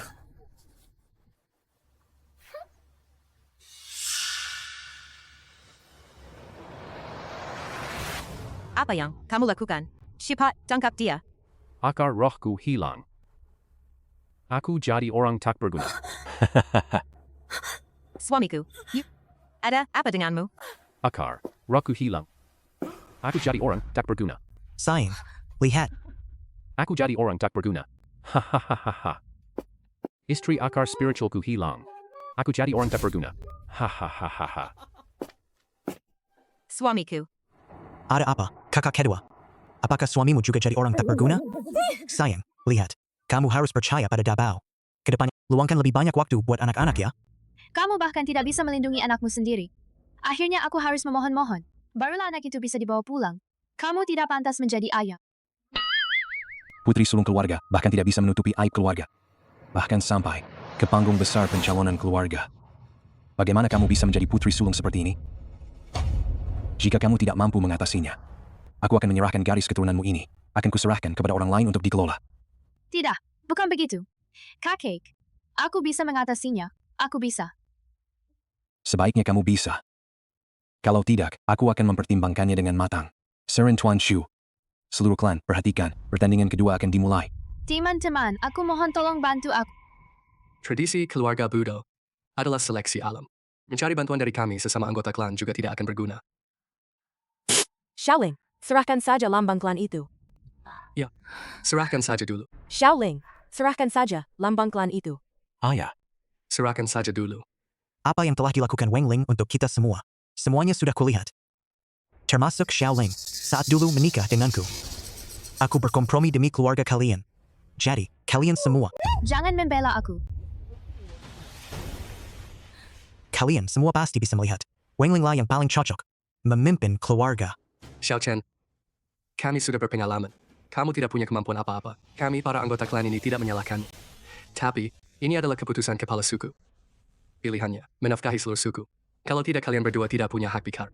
Apa yang kamu lakukan? Cepat, tangkap dia. Akar rohku hilang. Aku jadi orang tak berguna. Suamiku, ada apa denganmu? Akar rohku hilang. Aku jadi orang tak berguna. Sayang, lihat. Aku jadi orang tak berguna. Hahaha. Istri akar spiritualku hilang. Aku jadi orang tak berguna. Hahaha. Suamiku, Ada apa, kakak kedua? Apakah suamimu juga jadi orang tak berguna? Sayang, lihat. Kamu harus percaya pada Dabao. Kedepannya, luangkan lebih banyak waktu buat anak-anak ya. Kamu bahkan tidak bisa melindungi anakmu sendiri. Akhirnya aku harus memohon-mohon. Barulah anak itu bisa dibawa pulang. Kamu tidak pantas menjadi ayah. Putri sulung keluarga bahkan tidak bisa menutupi aib keluarga. Bahkan sampai ke panggung besar pencalonan keluarga. Bagaimana kamu bisa menjadi putri sulung seperti ini? Jika kamu tidak mampu mengatasinya, aku akan menyerahkan garis keturunanmu ini. Akan kuserahkan kepada orang lain untuk dikelola. Tidak, bukan begitu. Kakek, aku bisa mengatasinya. Aku bisa. Sebaiknya kamu bisa. Kalau tidak, aku akan mempertimbangkannya dengan matang. Seren Tuan Shu. Seluruh klan, perhatikan, pertandingan kedua akan dimulai. Teman-teman, aku mohon tolong bantu aku. Tradisi keluarga Budo adalah seleksi alam. Mencari bantuan dari kami sesama anggota klan juga tidak akan berguna. Xiaoling, serahkan saja lambang klan itu. Ya, serahkan saja dulu. Xiaoling, serahkan saja lambang klan itu. Ayah. Serahkan saja dulu. Apa yang telah dilakukan Wang Ling untuk kita semua? Semuanya sudah kulihat. Termasuk Xiaoling, saat dulu menikah denganku. Aku berkompromi demi keluarga kalian. Jadi, kalian semua, Jangan membela aku. kalian semua pasti bisa melihat. Wengling lah yang paling cocok. Memimpin keluarga. Xiao Chen, kami sudah berpengalaman. Kamu tidak punya kemampuan apa-apa. Kami para anggota klan ini tidak menyalahkan. Tapi, ini adalah keputusan kepala suku. Pilihannya, menafkahi seluruh suku. Kalau tidak kalian berdua tidak punya hak bicara.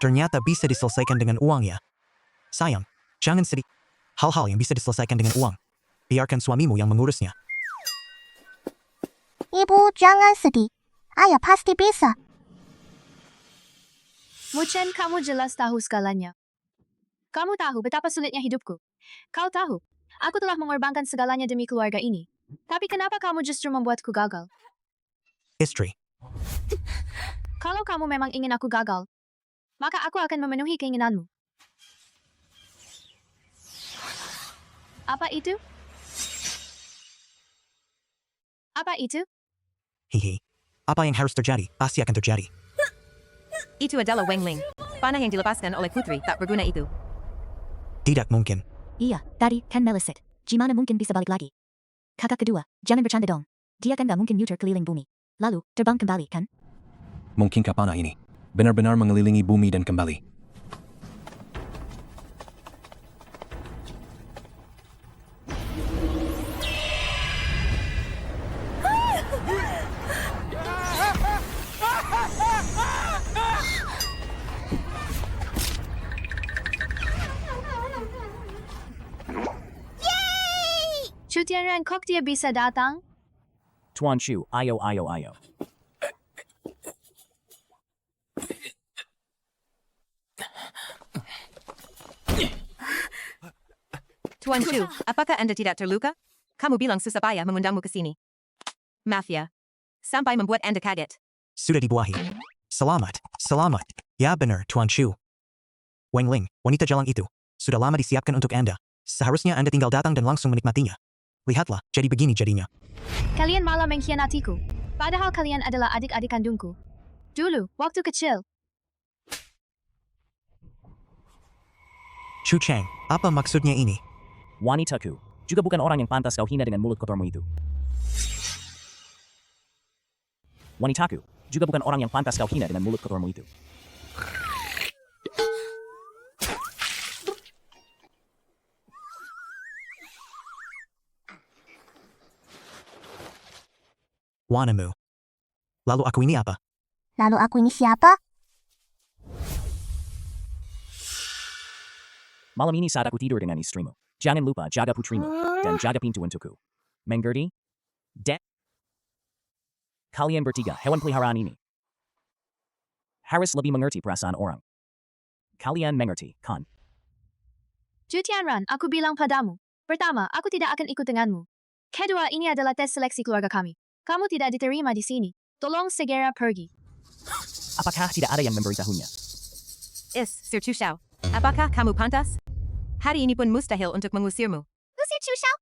Ternyata bisa diselesaikan dengan uang ya. Sayang, jangan sedih. Hal-hal yang bisa diselesaikan dengan uang. Biarkan suamimu yang mengurusnya. Ibu, jangan sedih. Ayah pasti bisa. Muchen, kamu jelas tahu segalanya. Kamu tahu betapa sulitnya hidupku. Kau tahu, aku telah mengorbankan segalanya demi keluarga ini. Tapi kenapa kamu justru membuatku gagal? Istri, Kalau kamu memang ingin aku gagal, maka aku akan memenuhi keinginanmu. Apa itu? Apa itu? hihi. Apa yang harus terjadi, pasti akan terjadi. Itu adalah Wengling. Panah yang dilepaskan oleh putri tak berguna itu. Tidak mungkin. Iya, tadi kan meleset. Gimana mungkin bisa balik lagi? Kakak kedua, jangan bercanda dong. Dia kan gak mungkin muter keliling bumi. Lalu, terbang kembali kan? Mungkinkah panah ini benar-benar mengelilingi bumi dan kembali? Chu Tianran, kok dia bisa datang? Tuan Chu, ayo. Tuan Chu, apakah Anda tidak terluka? Kamu bilang susah payah mengundangmu ke sini. Mafia. Sampai membuat Anda kaget. Sudah dibuahi. Selamat. Ya benar, Tuan Chu. Wengling, wanita jalang itu, sudah lama disiapkan untuk Anda. Seharusnya Anda tinggal datang dan langsung menikmatinya. Lihatlah, jadi begini jadinya. Kalian malah mengkhianatiku. Padahal kalian adalah adik-adik kandungku. Dulu, waktu kecil. Chu Chang, apa maksudnya ini? Wanitaku, juga bukan orang yang pantas kau hina dengan mulut kotormu itu. Wanitaku, juga bukan orang yang pantas kau hina dengan mulut kotormu itu. Wanamu. Lalu aku ini apa? Lalu aku ini siapa? Malam ini saat aku tidur dengan istrimu, jangan lupa jaga putrimu, dan jaga pintu untukku. Mengerti? Kalian bertiga, hewan peliharaan ini. Harus lebih mengerti perasaan orang. Kalian mengerti, kan? Chu Tianran, aku bilang padamu. Pertama, aku tidak akan ikut denganmu. Kedua, ini adalah tes seleksi keluarga kami. Kamu tidak diterima di sini. Tolong segera pergi. Apakah tidak ada yang memberitahunya? Sir Chu Xiao. Apakah kamu pantas? Hari ini pun mustahil untuk mengusirmu. Usir Chu Xiao?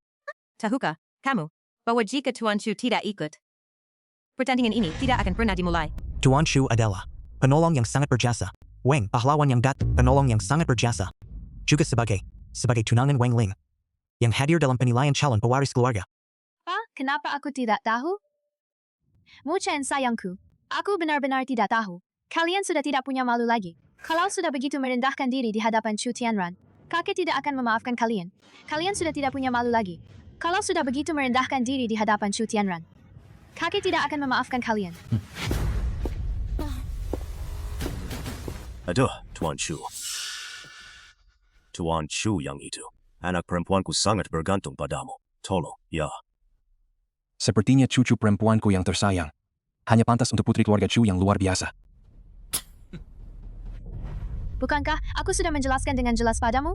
Tahukah, kamu, bahwa jika Tuan Chu tidak ikut, pertandingan ini tidak akan pernah dimulai. Tuan Chu adalah penolong yang sangat berjasa. Weng, pahlawan yang penolong yang sangat berjasa. Juga sebagai tunangan Weng Ling, yang hadir dalam penilaian calon pewaris keluarga. Kenapa aku tidak tahu? Muchen sayangku, aku benar-benar tidak tahu. Kalian sudah tidak punya malu lagi. Kalau sudah begitu merendahkan diri di hadapan Chu Tianran, kakek tidak akan memaafkan kalian. Kalian sudah tidak punya malu lagi. Kalau sudah begitu merendahkan diri di hadapan Chu Tianran, kakek tidak akan memaafkan kalian. Aduh, Tuan Chu. Tuan Chu yang itu. Anak perempuanku sangat bergantung padamu. Tolong, ya. Sepertinya cucu perempuanku yang tersayang. Hanya pantas untuk putri keluarga Chu yang luar biasa. Bukankah aku sudah menjelaskan dengan jelas padamu?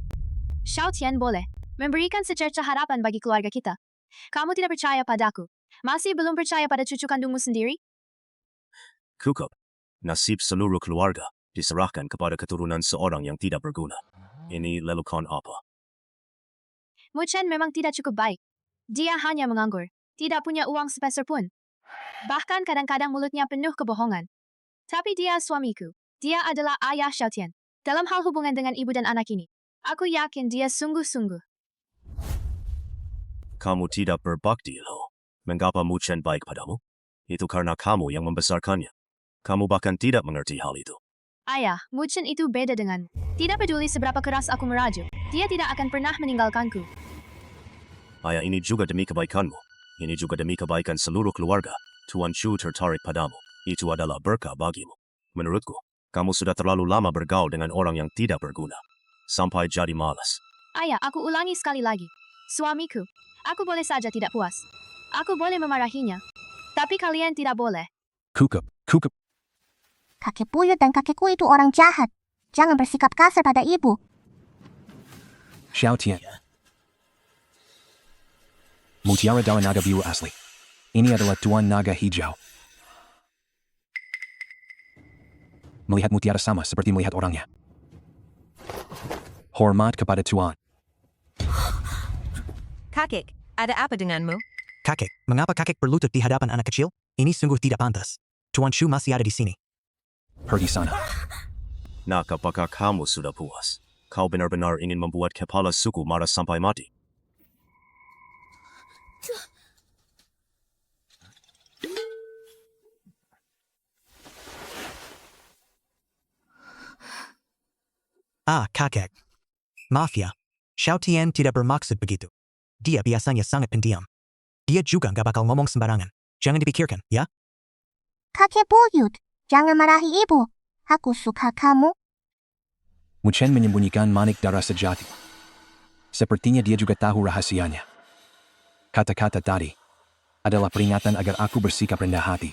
Xiao Tian boleh memberikan secerca harapan bagi keluarga kita. Kamu tidak percaya padaku. Masih belum percaya pada cucu kandungmu sendiri? Kukup, nasib seluruh keluarga diserahkan kepada keturunan seorang yang tidak berguna. Ini lelucon apa? Muchen memang tidak cukup baik. Dia hanya menganggur. Tidak punya uang sepeser pun. Bahkan kadang-kadang mulutnya penuh kebohongan. Tapi dia suamiku. Dia adalah ayah Xiao Tian. Dalam hal hubungan dengan ibu dan anak ini, aku yakin dia sungguh-sungguh. Kamu tidak berbakti, loh. Mengapa Mu Chen baik padamu? Itu karena kamu yang membesarkannya. Kamu bahkan tidak mengerti hal itu. Ayah, Mu Chen itu beda dengan. Tidak peduli seberapa keras aku merajuk, dia tidak akan pernah meninggalkanku. Ayah, ini juga demi kebaikanmu. Ini juga demi kebaikan seluruh keluarga. Tuan Chu tertarik padamu. Itu adalah berkah bagimu. Menurutku, kamu sudah terlalu lama bergaul dengan orang yang tidak berguna. Sampai jadi malas. Ayah, aku ulangi sekali lagi. Suamiku, aku boleh saja tidak puas. Aku boleh memarahinya. Tapi kalian tidak boleh. Kukup. Kakek buyut dan kakekku itu orang jahat. Jangan bersikap kasar pada ibu. Xiao Tian. Mutiara Darah Naga Biru asli. Ini adalah Tuan Naga Hijau. Melihat mutiara sama seperti melihat orangnya. Hormat kepada Tuan. Kakek, ada apa denganmu? Kakek, mengapa kakek berlutut di hadapan anak kecil? Ini sungguh tidak pantas. Tuan Chu masih ada di sini. Pergi sana. Nak, apakah kamu sudah puas? Kau benar-benar ingin membuat kepala suku marah sampai mati. Kakek. Maaf ya. Xiao Tian tidak bermaksud begitu. Dia biasanya sangat pendiam. Dia juga nggak bakal ngomong sembarangan. Jangan dipikirkan, ya? Kakek buyut, jangan marahi ibu. Aku suka kamu. Mu Chen menyembunyikan manik darah sejati. Sepertinya dia juga tahu rahasianya. Kata-kata tadi adalah peringatan agar aku bersikap rendah hati.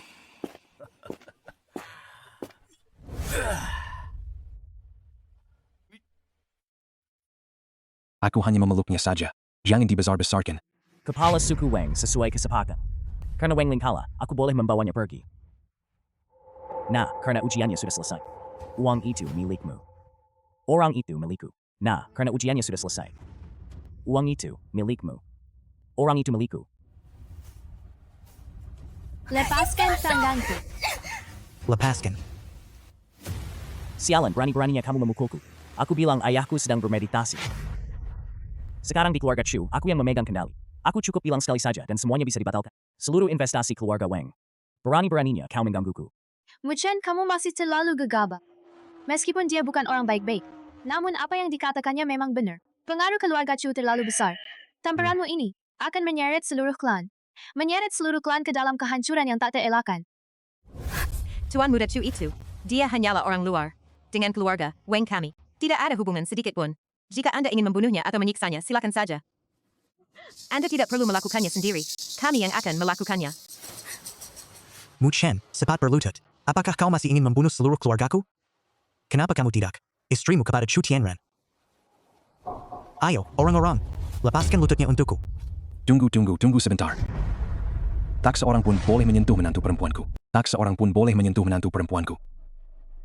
Aku hanya memeluknya saja. Jangan dibesar-besarkan. Kepala suku Wang sesuai kesepakatan. Karena Wang Ling kalah, aku boleh membawanya pergi. Nah, karena ujiannya sudah selesai. Uang itu milikmu. Orang itu milikku. Nah, karena ujiannya sudah selesai. Uang itu milikmu. Orang itu milikku. Lepaskan tanganku. Lepaskan. Sialan, berani-beraninya kamu memukulku. Aku bilang ayahku sedang bermeditasi. Sekarang di keluarga Chu, aku yang memegang kendali. Aku cukup bilang sekali saja dan semuanya bisa dibatalkan. Seluruh investasi keluarga Wang. Berani-beraninya kau menggangguku. Mu Chen, kamu masih terlalu gegabah. Meskipun dia bukan orang baik-baik, namun apa yang dikatakannya memang benar. Pengaruh keluarga Chu terlalu besar. Tamparanmu ini akan menyeret seluruh klan. Menyeret seluruh klan ke dalam kehancuran yang tak terelakkan. Tuan muda Chu itu, dia hanyalah orang luar. Dengan keluarga, Wang kami, tidak ada hubungan sedikit pun. Jika Anda ingin membunuhnya atau menyiksanya, silakan saja. Anda tidak perlu melakukannya sendiri. Kami yang akan melakukannya. Mu Chen, cepat berlutut. Apakah kau masih ingin membunuh seluruh keluargaku? Kenapa kamu tidak? Istrimu kepada Chu Tianran. Ayo, orang-orang. Lepaskan lututnya untukku. Tunggu sebentar. Tak seorang pun boleh menyentuh menantu perempuanku. Tak seorang pun boleh menyentuh menantu perempuanku.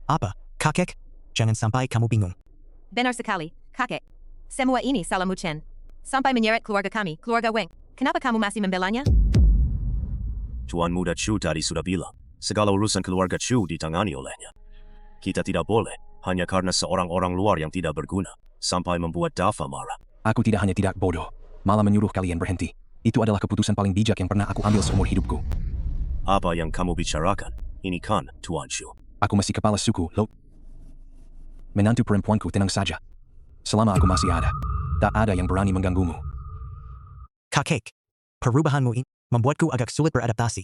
Apa, kakek? Jangan sampai kamu bingung. Benar sekali, kakek. Semua ini salah Mu Chen. Sampai menyeret keluarga kami, keluarga Wang. Kenapa kamu masih membelanya? Tuan muda Chu tadi sudah bilang, segala urusan keluarga Chu ditangani olehnya. Kita tidak boleh, hanya karena seorang orang luar yang tidak berguna, sampai membuat Dafa marah. Aku tidak hanya tidak bodoh, malah menyuruh kalian berhenti. Itu adalah keputusan paling bijak yang pernah aku ambil seumur hidupku. Apa yang kamu bicarakan? Ini kan, Tuan Chu. Aku masih kepala suku, lo. Menantu perempuanku, tenang saja. Selama aku masih ada, tak ada yang berani mengganggumu. Kakek, perubahanmu ini membuatku agak sulit beradaptasi.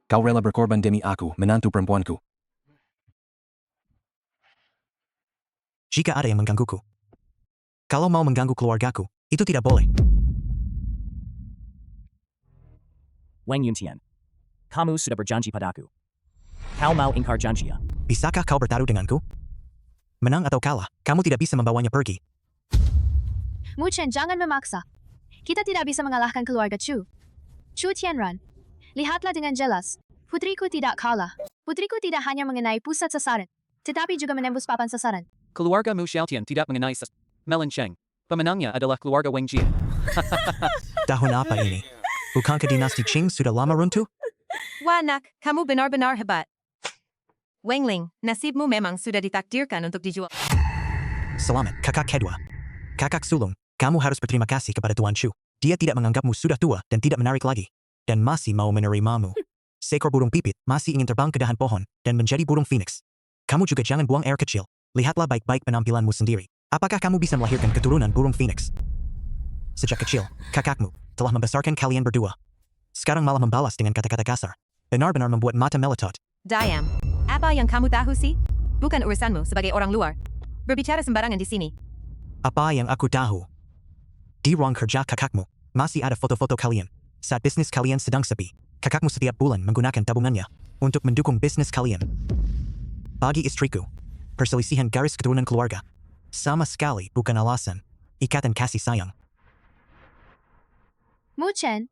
Kau rela berkorban demi aku, menantu perempuanku. Jika ada yang menggangguku, kalau mau mengganggu keluargaku, itu tidak boleh. Wang Yuntian, kamu sudah berjanji padaku. Kau mau ingkar janji ya? Bisakah kau bertaruh denganku? Menang atau kalah, kamu tidak bisa membawanya pergi. Mu Chen, jangan memaksa. Kita tidak bisa mengalahkan keluarga Chu. Chu Tianran, lihatlah dengan jelas. Putriku tidak kalah. Putriku tidak hanya mengenai pusat sasaran, tetapi juga menembus papan sasaran. Keluarga Mu Xiaotian tidak mengenai Melon Cheng. Pemenangnya adalah keluarga Wang Jie. Tahun apa ini? Bukankah dinasti Qing sudah lama runtuh? Wah nak, kamu benar-benar hebat. Wang Ling, nasibmu memang sudah ditakdirkan untuk dijual. Selamat, kakak kedua. Kakak sulung, kamu harus berterima kasih kepada Tuan Chu. Dia tidak menganggapmu sudah tua dan tidak menarik lagi. Dan masih mau menerimamu. Seekor burung pipit masih ingin terbang ke dahan pohon dan menjadi burung phoenix. Kamu juga jangan buang air kecil. Lihatlah baik-baik penampilanmu sendiri. Apakah kamu bisa melahirkan keturunan burung phoenix? Sejak kecil, kakakmu telah membesarkan kalian berdua. Sekarang malah membalas dengan kata-kata kasar. Benar-benar membuat mata melotot. Diam. Apa yang kamu tahu sih? Bukan urusanmu sebagai orang luar. Berbicara sembarangan di sini. Apa yang aku tahu? Di ruang kerja kakakmu, masih ada foto-foto kalian. Saat bisnis kalian sedang sepi, kakakmu setiap bulan menggunakan tabungannya untuk mendukung bisnis kalian. Bagi istriku, perselisihan garis keturunan keluarga sama sekali bukan alasan ikatan kasih sayang. Muchen,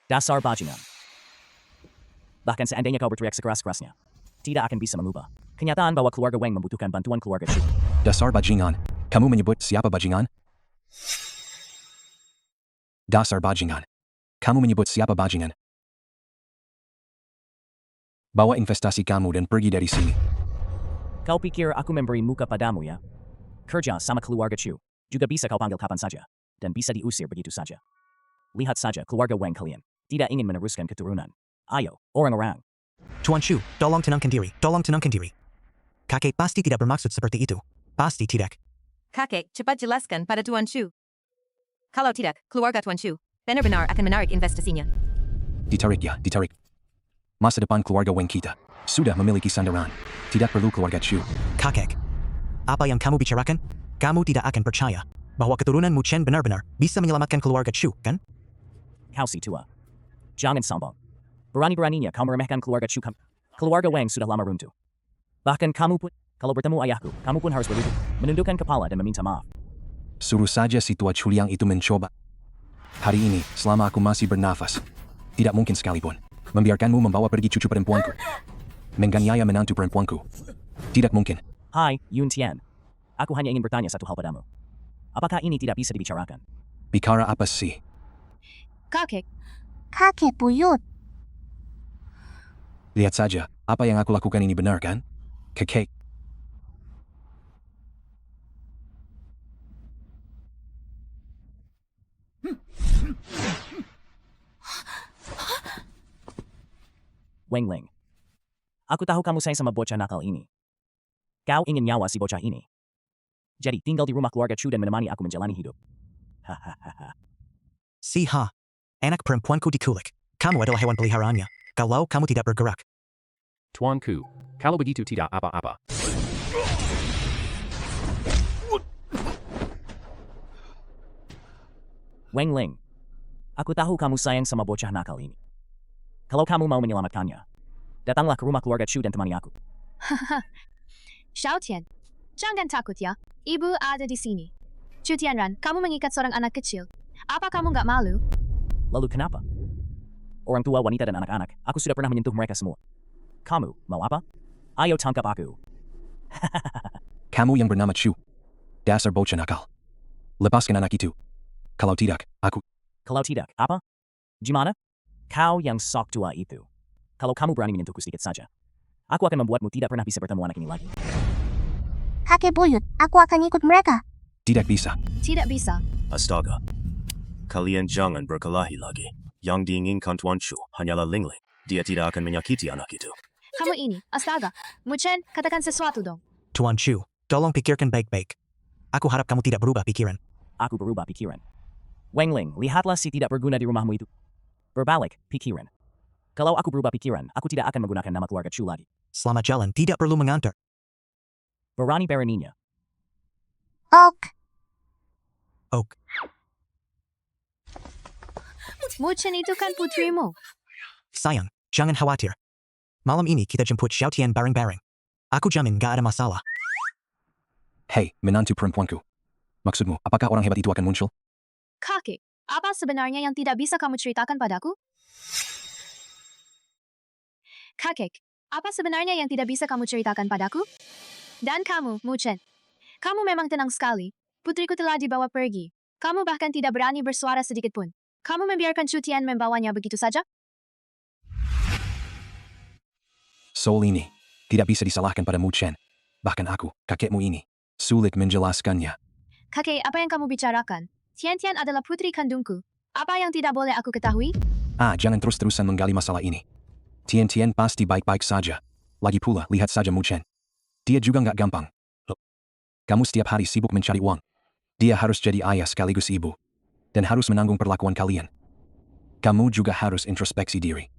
Dasar bajingan. Bahkan seandainya kau berteriak sekeras-kerasnya, tidak akan bisa mengubah kenyataan bahwa keluarga Wang membutuhkan bantuan keluarga Chu. Dasar bajingan. Kamu menyebut siapa bajingan? Dasar bajingan. Kamu menyebut siapa bajingan? Bawa investasi kamu dan pergi dari sini. Kau pikir aku memberi muka padamu ya? Kerja sama keluarga Chu juga bisa kau panggil kapan saja, dan bisa diusir begitu saja. Lihat saja keluarga Wang kalian tidak ingin meneruskan keturunan. Ayo, orang-orang. Tuan Chu, tolong tenangkan diri, tolong tenangkan diri. Kakek pasti tidak bermaksud seperti itu. Pasti tidak. Kakek, cepat jelaskan pada Tuan Chu. Kalau tidak, keluarga Tuan Chu benar-benar akan menarik investasinya. Ditarik ya, ditarik. Masa depan keluarga Wang kita sudah memiliki sandaran. Tidak perlu keluarga Chu. Kakek, apa yang kamu bicarakan? Kamu tidak akan percaya bahwa keturunan Mu Chen benar-benar bisa menyelamatkan keluarga Chu, kan? Kau si tua. Jangan sombong. Berani-beraninya kau meremehkan keluarga Chu. Keluarga Wang sudah lama runtuh. Bahkan kamu pun, kalau bertemu ayahku, kamu pun harus berlutut, menundukkan kepala dan meminta maaf. Suruh saja si tua culiang itu mencoba. Hari ini, selama aku masih bernafas, tidak mungkin sekalipun membiarkanmu membawa pergi cucu perempuanku. Menganiaya menantu perempuanku. Tidak mungkin. Hai, Yun Tian. Aku hanya ingin bertanya satu hal padamu. Apakah ini tidak bisa dibicarakan? Bicara apa sih? kakek. Kakek buyut. Lihat saja, apa yang aku lakukan ini benar kan? Kakek. Wengling. Aku tahu kamu sayang sama bocah nakal ini. Kau ingin nyawa si bocah ini. Jadi tinggal di rumah keluarga Chu dan menemani aku menjalani hidup. Hahaha. Si Ha. Anak perempuanku dikulik. Kamu adalah hewan peliharaannya. Kalau kamu tidak bergerak. Tuanku, kalau begitu tidak apa-apa. Wengling. Aku tahu kamu sayang sama bocah nakal ini. Kalau kamu mau menyelamatkannya, datanglah ke rumah keluarga Chu dan temani aku. Hahaha. Xiao Tian, jangan takut ya. Ibu ada di sini. Chu Tianran, kamu mengikat seorang anak kecil. Apa kamu nggak malu? Lalu kenapa? Orang tua, wanita, dan anak-anak, aku sudah pernah menyentuh mereka semua. Kamu, mau apa? Ayo tangkap aku. Kamu yang bernama Chu. Dasar bocah nakal. Lepaskan anak itu. Kalau tidak, aku... Kalau tidak, apa? Gimana? Kau yang sok tua itu. Kalau kamu berani menyentuhku sedikit saja, aku akan membuatmu tidak pernah bisa bertemu anak ini lagi. Kakek buyut, aku akan ikut mereka. Tidak bisa. Tidak bisa. Astaga. Kalian jangan berkelahi lagi. Yang diinginkan Tuan Chu hanyalah Lingling. Dia tidak akan menyakiti anak itu. Kamu ini, astaga. Mu Chen, katakan sesuatu dong. Tuan Chu, tolong pikirkan baik-baik. Aku harap kamu tidak berubah pikiran. Aku berubah pikiran. Wengling, lihatlah si tidak berguna di rumahmu itu. Berbalik, pikiran. Kalau aku berubah pikiran, aku tidak akan menggunakan nama keluarga Chu lagi. Selamat jalan, tidak perlu mengantar. Berani beraninya. Ok. Ok. Mu Chen itu kan putrimu. Sayang, jangan khawatir. Malam ini kita jemput Xiao Tian bareng-bareng. Aku jamin gak ada masalah. Hei, menantu perempuanku. Maksudmu, apakah orang hebat itu akan muncul? Kakek, apa sebenarnya yang tidak bisa kamu ceritakan padaku? Kakek, apa sebenarnya yang tidak bisa kamu ceritakan padaku? Dan kamu, Mu Chen. Kamu memang tenang sekali. Putriku telah dibawa pergi. Kamu bahkan tidak berani bersuara sedikit pun. Kamu membiarkan Chu Tian membawanya begitu saja? Soal ini, tidak bisa disalahkan pada Mu Chen. Bahkan aku, kakekmu ini, sulit menjelaskannya. Kakek, apa yang kamu bicarakan? Tian adalah putri kandungku. Apa yang tidak boleh aku ketahui? Jangan terus-terusan menggali masalah ini. Tian pasti baik-baik saja. Lagi pula, lihat saja Mu Chen. Dia juga nggak gampang. Loh, kamu setiap hari sibuk mencari uang. Dia harus jadi ayah sekaligus ibu. Dan harus menanggung perlakuan kalian. Kamu juga harus introspeksi diri.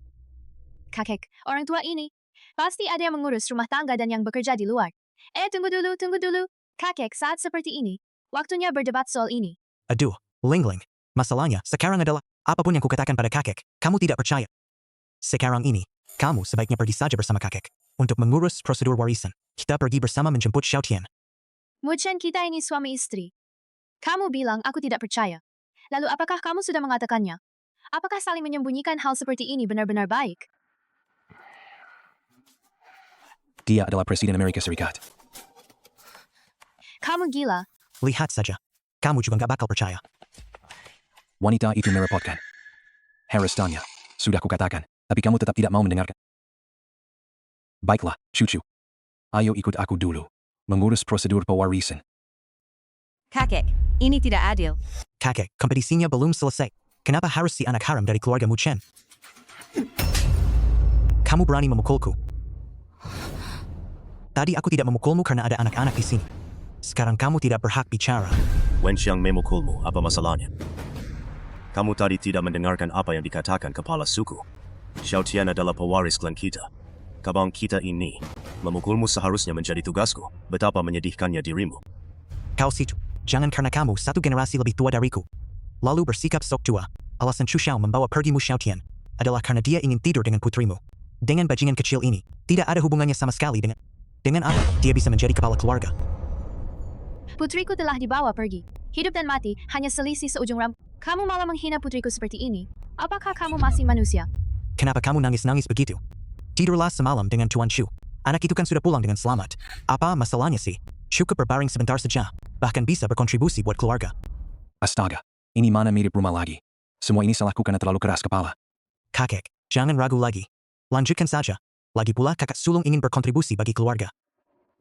Kakek, orang tua ini. Pasti ada yang mengurus rumah tangga dan yang bekerja di luar. Tunggu dulu. Kakek, saat seperti ini, waktunya berdebat soal ini. Aduh, Ling. Masalahnya sekarang adalah, apapun yang kukatakan pada kakek, kamu tidak percaya. Sekarang ini, kamu sebaiknya pergi saja bersama kakek. Untuk mengurus prosedur warisan, kita pergi bersama menjemput Xiao Tian. Mu Chen, kita ini suami istri. Kamu bilang aku tidak percaya. Lalu apakah kamu sudah mengatakannya? Apakah saling menyembunyikan hal seperti ini benar-benar baik? Dia adalah Presiden Amerika Serikat. Kamu gila. Lihat saja. Kamu juga nggak bakal percaya. Wanita itu merepotkan. Harus tanya. Sudah kukatakan, tapi kamu tetap tidak mau mendengarkan. Baiklah, cucu. Ayo ikut aku dulu. Mengurus prosedur pewarisan. Kakek, ini tidak adil. Kakek, kompetisinya belum selesai. Kenapa harus si anak haram dari keluarga Mu Chen? Kamu berani memukulku. Tadi aku tidak memukulmu karena ada anak-anak di sini. Sekarang kamu tidak berhak bicara. Wen Xiang memukulmu, apa masalahnya? Kamu tadi tidak mendengarkan apa yang dikatakan kepala suku. Xiao Tian adalah pewaris klan kita. Kabang kita ini, memukulmu seharusnya menjadi tugasku. Betapa menyedihkannya dirimu. Kau situ, jangan karena kamu satu generasi lebih tua dariku. Lalu bersikap sok tua. Alasan Chu Xiao membawa pergimu Xiao Tian adalah karena dia ingin tidur dengan putrimu. Dengan bajingan kecil ini, tidak ada hubungannya sama sekali dengan apa dia bisa menjadi kepala keluarga. Putriku telah dibawa pergi. Hidup dan mati hanya selisih seujung rambut. Kamu malah menghina putriku seperti ini. Apakah kamu masih manusia? Kenapa kamu nangis-nangis begitu? Tidurlah semalam dengan Tuan Chu. Anak itu kan sudah pulang dengan selamat. Apa masalahnya sih? Cukup berbaring sebentar saja. Bahkan bisa berkontribusi buat keluarga. Astaga, ini mana mirip rumah lagi. Semua ini salahku karena terlalu keras kepala. Kakek, jangan ragu lagi. Lanjutkan saja. Lagi pula kakak sulung ingin berkontribusi bagi keluarga.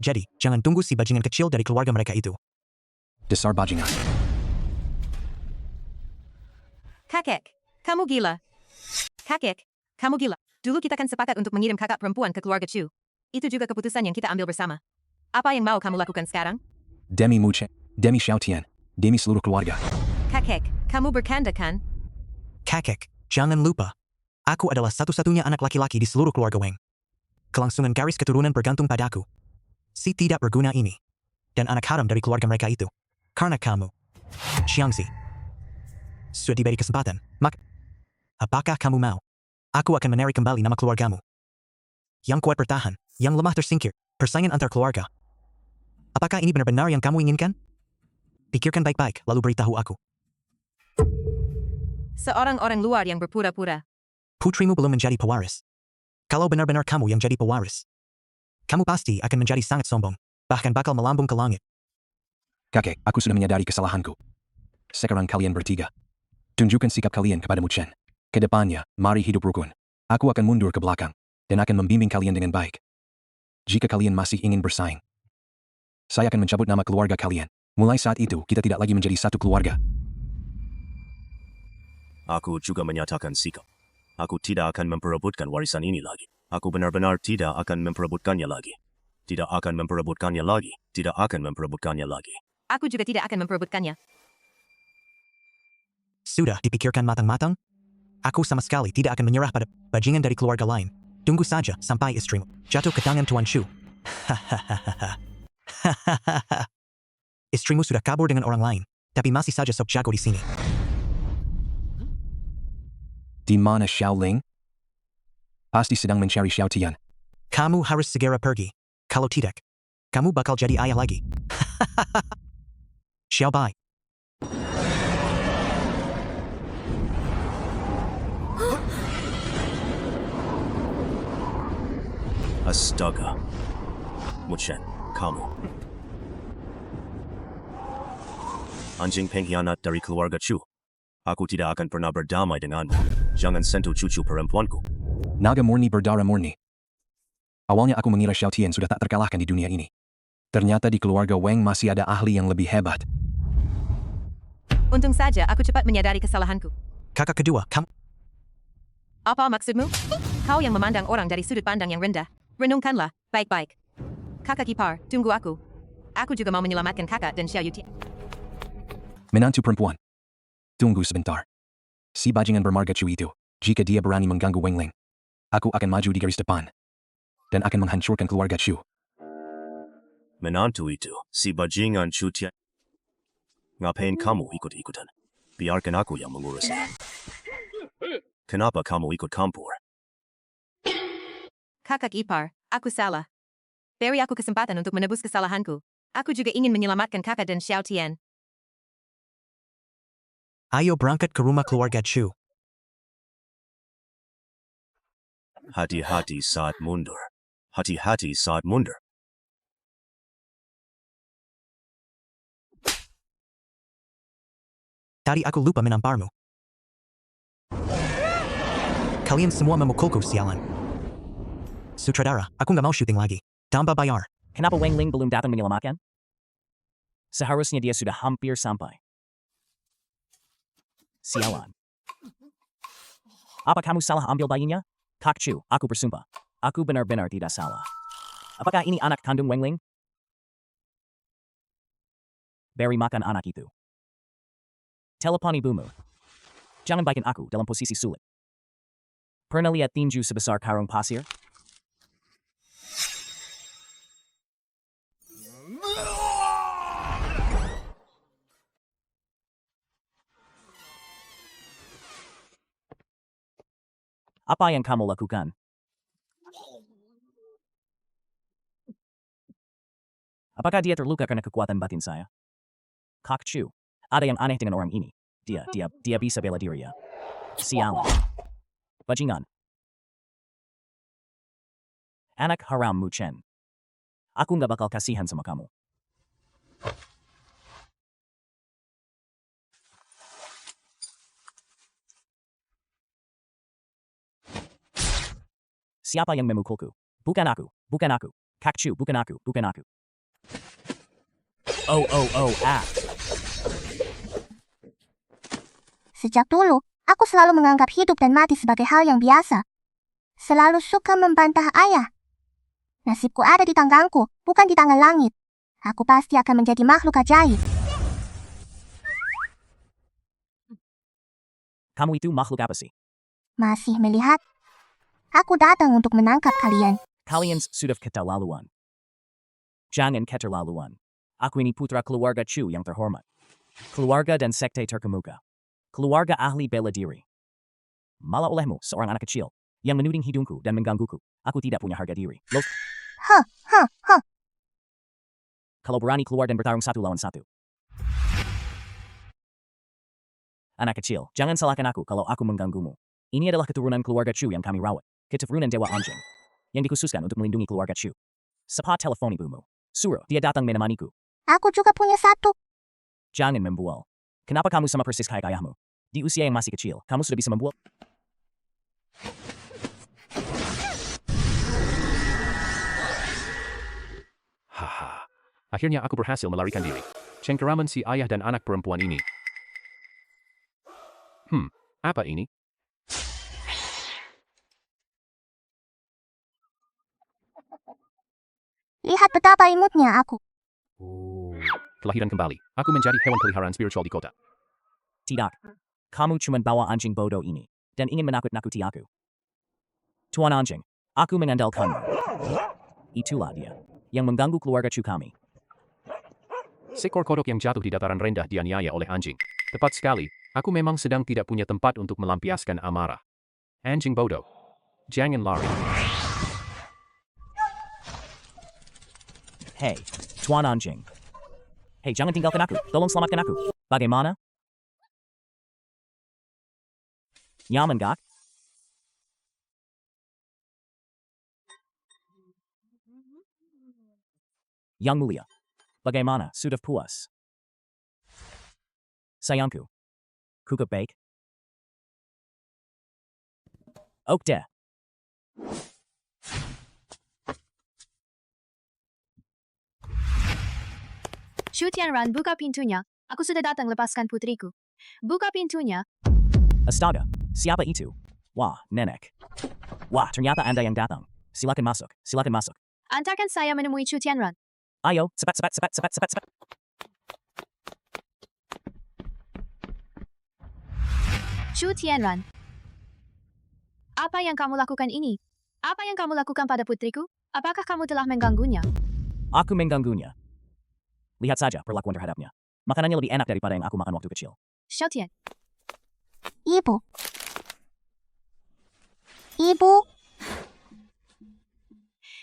Jadi, jangan tunggu si bajingan kecil dari keluarga mereka itu. Dasar bajingan. Kakek, kamu gila. Kakek, kamu gila. Dulu kita kan sepakat untuk mengirim kakak perempuan ke keluarga Chu. Itu juga keputusan yang kita ambil bersama. Apa yang mau kamu lakukan sekarang? Demi Mu Chen, demi Xiao Tian, demi seluruh keluarga. Kakek, kamu bercanda kan? Kakek, jangan lupa. Aku adalah satu-satunya anak laki-laki di seluruh keluarga Wang. Kelangsungan garis keturunan bergantung padaku. Si tidak berguna ini. Dan anak haram dari keluarga mereka itu. Karena kamu. Xiangzi. Sudah diberi kesempatan, apakah kamu mau? Aku akan menarik kembali nama keluargamu. Yang kuat bertahan, yang lemah tersingkir, persaingan antar keluarga. Apakah ini benar-benar yang kamu inginkan? Pikirkan baik-baik, lalu beritahu aku. Seorang orang luar yang berpura-pura. Putrimu belum menjadi pewaris. Kalau benar-benar kamu yang jadi pewaris, kamu pasti akan menjadi sangat sombong, bahkan bakal melambung ke langit. Kakek, aku sudah menyadari kesalahanku. Sekarang kalian bertiga. Tunjukkan sikap kalian kepada Mu Chen. Kedepannya, mari hidup rukun. Aku akan mundur ke belakang, dan akan membimbing kalian dengan baik. Jika kalian masih ingin bersaing, saya akan mencabut nama keluarga kalian. Mulai saat itu, kita tidak lagi menjadi satu keluarga. Aku juga menyatakan sikap. Aku tidak akan memperebutkan warisan ini lagi. Aku benar-benar tidak akan memperebutkannya lagi. Tidak akan memperebutkannya lagi. Tidak akan memperebutkannya lagi. Aku juga tidak akan memperebutkannya. Sudah dipikirkan matang-matang? Aku sama sekali tidak akan menyerah pada bajingan dari keluarga lain. Tunggu saja sampai istrimu jatuh ke tangan Tuan Chu. Istrimu sudah kabur dengan orang lain, tapi masih saja sok jago di sini. Di mana Xiao Ling? Pasti sedang mencari Xiao Tian. Kamu harus segera pergi. Kalau tidak, kamu bakal jadi ayah lagi. Xiao Bai. Astaga. Mu Chen, kamu. Anjing pengkhianat dari keluarga Chu. Aku tidak akan pernah berdamai denganmu. Jangan sentuh cucu perempuanku. Naga murni berdarah murni. Awalnya aku mengira Xiao Tian sudah tak terkalahkan di dunia ini. Ternyata di keluarga Wang masih ada ahli yang lebih hebat. Untung saja aku cepat menyadari kesalahanku. Kakak kedua, kamu... Apa maksudmu? Kau yang memandang orang dari sudut pandang yang rendah. Renungkanlah, baik-baik. Kakak ipar, tunggu aku. Aku juga mau menyelamatkan kakak dan Xiao Yuti. Menantu perempuan. Tunggu sebentar. Si bajingan bermarga Chu itu, jika dia berani mengganggu Wengling, aku akan maju di garis depan. Dan akan menghancurkan keluarga Chu. Menantu itu, si bajingan Chu Tian. Ngapain kamu ikut-ikutan? Biarkan aku yang mengurusnya. Kenapa kamu ikut campur? Kakak ipar, aku salah. Beri aku kesempatan untuk menebus kesalahanku. Aku juga ingin menyelamatkan kakak dan Xiao Tian. Ayo berangkat ke rumah keluarga Chu. Hati-hati saat mundur. Hati-hati saat mundur. Tadi aku lupa menamparmu. Kalian semua memukulku, sialan. Sutradara, aku nggak mau syuting lagi. Tanpa bayar. Kenapa Wengling belum datang menyelamatkan? Seharusnya dia sudah hampir sampai. Sialan. Apa kamu salah ambil bayinya? Kak Chu, aku bersumpah. Aku benar-benar tidak salah. Apakah ini anak kandung Wengling? Beri makan anak itu. Telepon ibumu. Jangan bikin aku dalam posisi sulit. Pernah lihat tinju sebesar karung pasir? Apa yang kamu lakukan? Apakah dia terluka karena kekuatan batin saya? Kak Chu, ada yang aneh dengan orang ini. Dia bisa bela diri ya. Sialan. Bajingan. Anak haram Mu Chen. Aku nggak bakal kasihan sama kamu. Siapa yang memukulku? Bukan aku. Bukan aku. Kak Chu, bukan aku. Bukan aku. Oh, Sejak dulu, aku selalu menganggap hidup dan mati sebagai hal yang biasa. Selalu suka membantah ayah. Nasibku ada di tanganku, bukan di tangan langit. Aku pasti akan menjadi makhluk ajaib. Kamu itu makhluk apa sih? Masih melihat? Aku datang untuk menangkap kalian. Kalian sudah keterlaluan. Jangan keterlaluan. Aku ini putra keluarga Chu yang terhormat. Keluarga dan sekte terkemuka. Keluarga ahli bela diri. Malah olehmu, seorang anak kecil, yang menuding hidungku dan menggangguku. Aku tidak punya harga diri. Kalau berani keluar dan bertarung 1 lawan 1. Anak kecil, jangan salahkan aku kalau aku mengganggumu. Ini adalah keturunan keluarga Chu yang kami rawat. Keturunan Dewa Anjing. Yang dikhususkan untuk melindungi keluarga Chu. Cepat telepon ibumu. Suruh dia datang menemaniku. Aku juga punya satu. Jangan membual. Kenapa kamu sama persis kayak ayahmu? Di usia yang masih kecil, kamu sudah bisa membual. Haha. Akhirnya aku berhasil melarikan diri. Cengkeraman si ayah dan anak perempuan ini. Apa ini? Lihat betapa imutnya aku. Kelahiran kembali. Aku menjadi hewan peliharaan spiritual di kota. Tidak. Kamu cuma bawa anjing bodoh ini, dan ingin menakut-nakuti aku. Tuan anjing, aku mengandalkanmu. Itulah dia, yang mengganggu keluarga Chu kami. Seekor kodok yang jatuh di dataran rendah dianiaya oleh anjing. Tepat sekali, aku memang sedang tidak punya tempat untuk melampiaskan amarah. Anjing bodoh. Jangan lari. Hei, Tuan anjing. Hei, jangan tinggalkan aku. Tolong selamatkan aku. Bagaimana? Nyaman gak? Yang mulia. Bagaimana? Sudah puas? Sayangku. Cukup baik? Oke deh. Shu Tianran buka pintunya. Aku sudah datang lepaskan putriku. Buka pintunya. Astaga, siapa itu? Wah, nenek. Wah, ternyata Anda yang datang. Silakan masuk, silakan masuk. Antarkan saya menemui Chu Tianran. Ayo, cepat. Chu Tianran. Apa yang kamu lakukan ini? Apa yang kamu lakukan pada putriku? Apakah kamu telah mengganggunya? Aku mengganggunya. Lihat saja perlakuan terhadapnya. Makanannya lebih enak daripada yang aku makan waktu kecil. Xiaotian. Ibu. Ibu.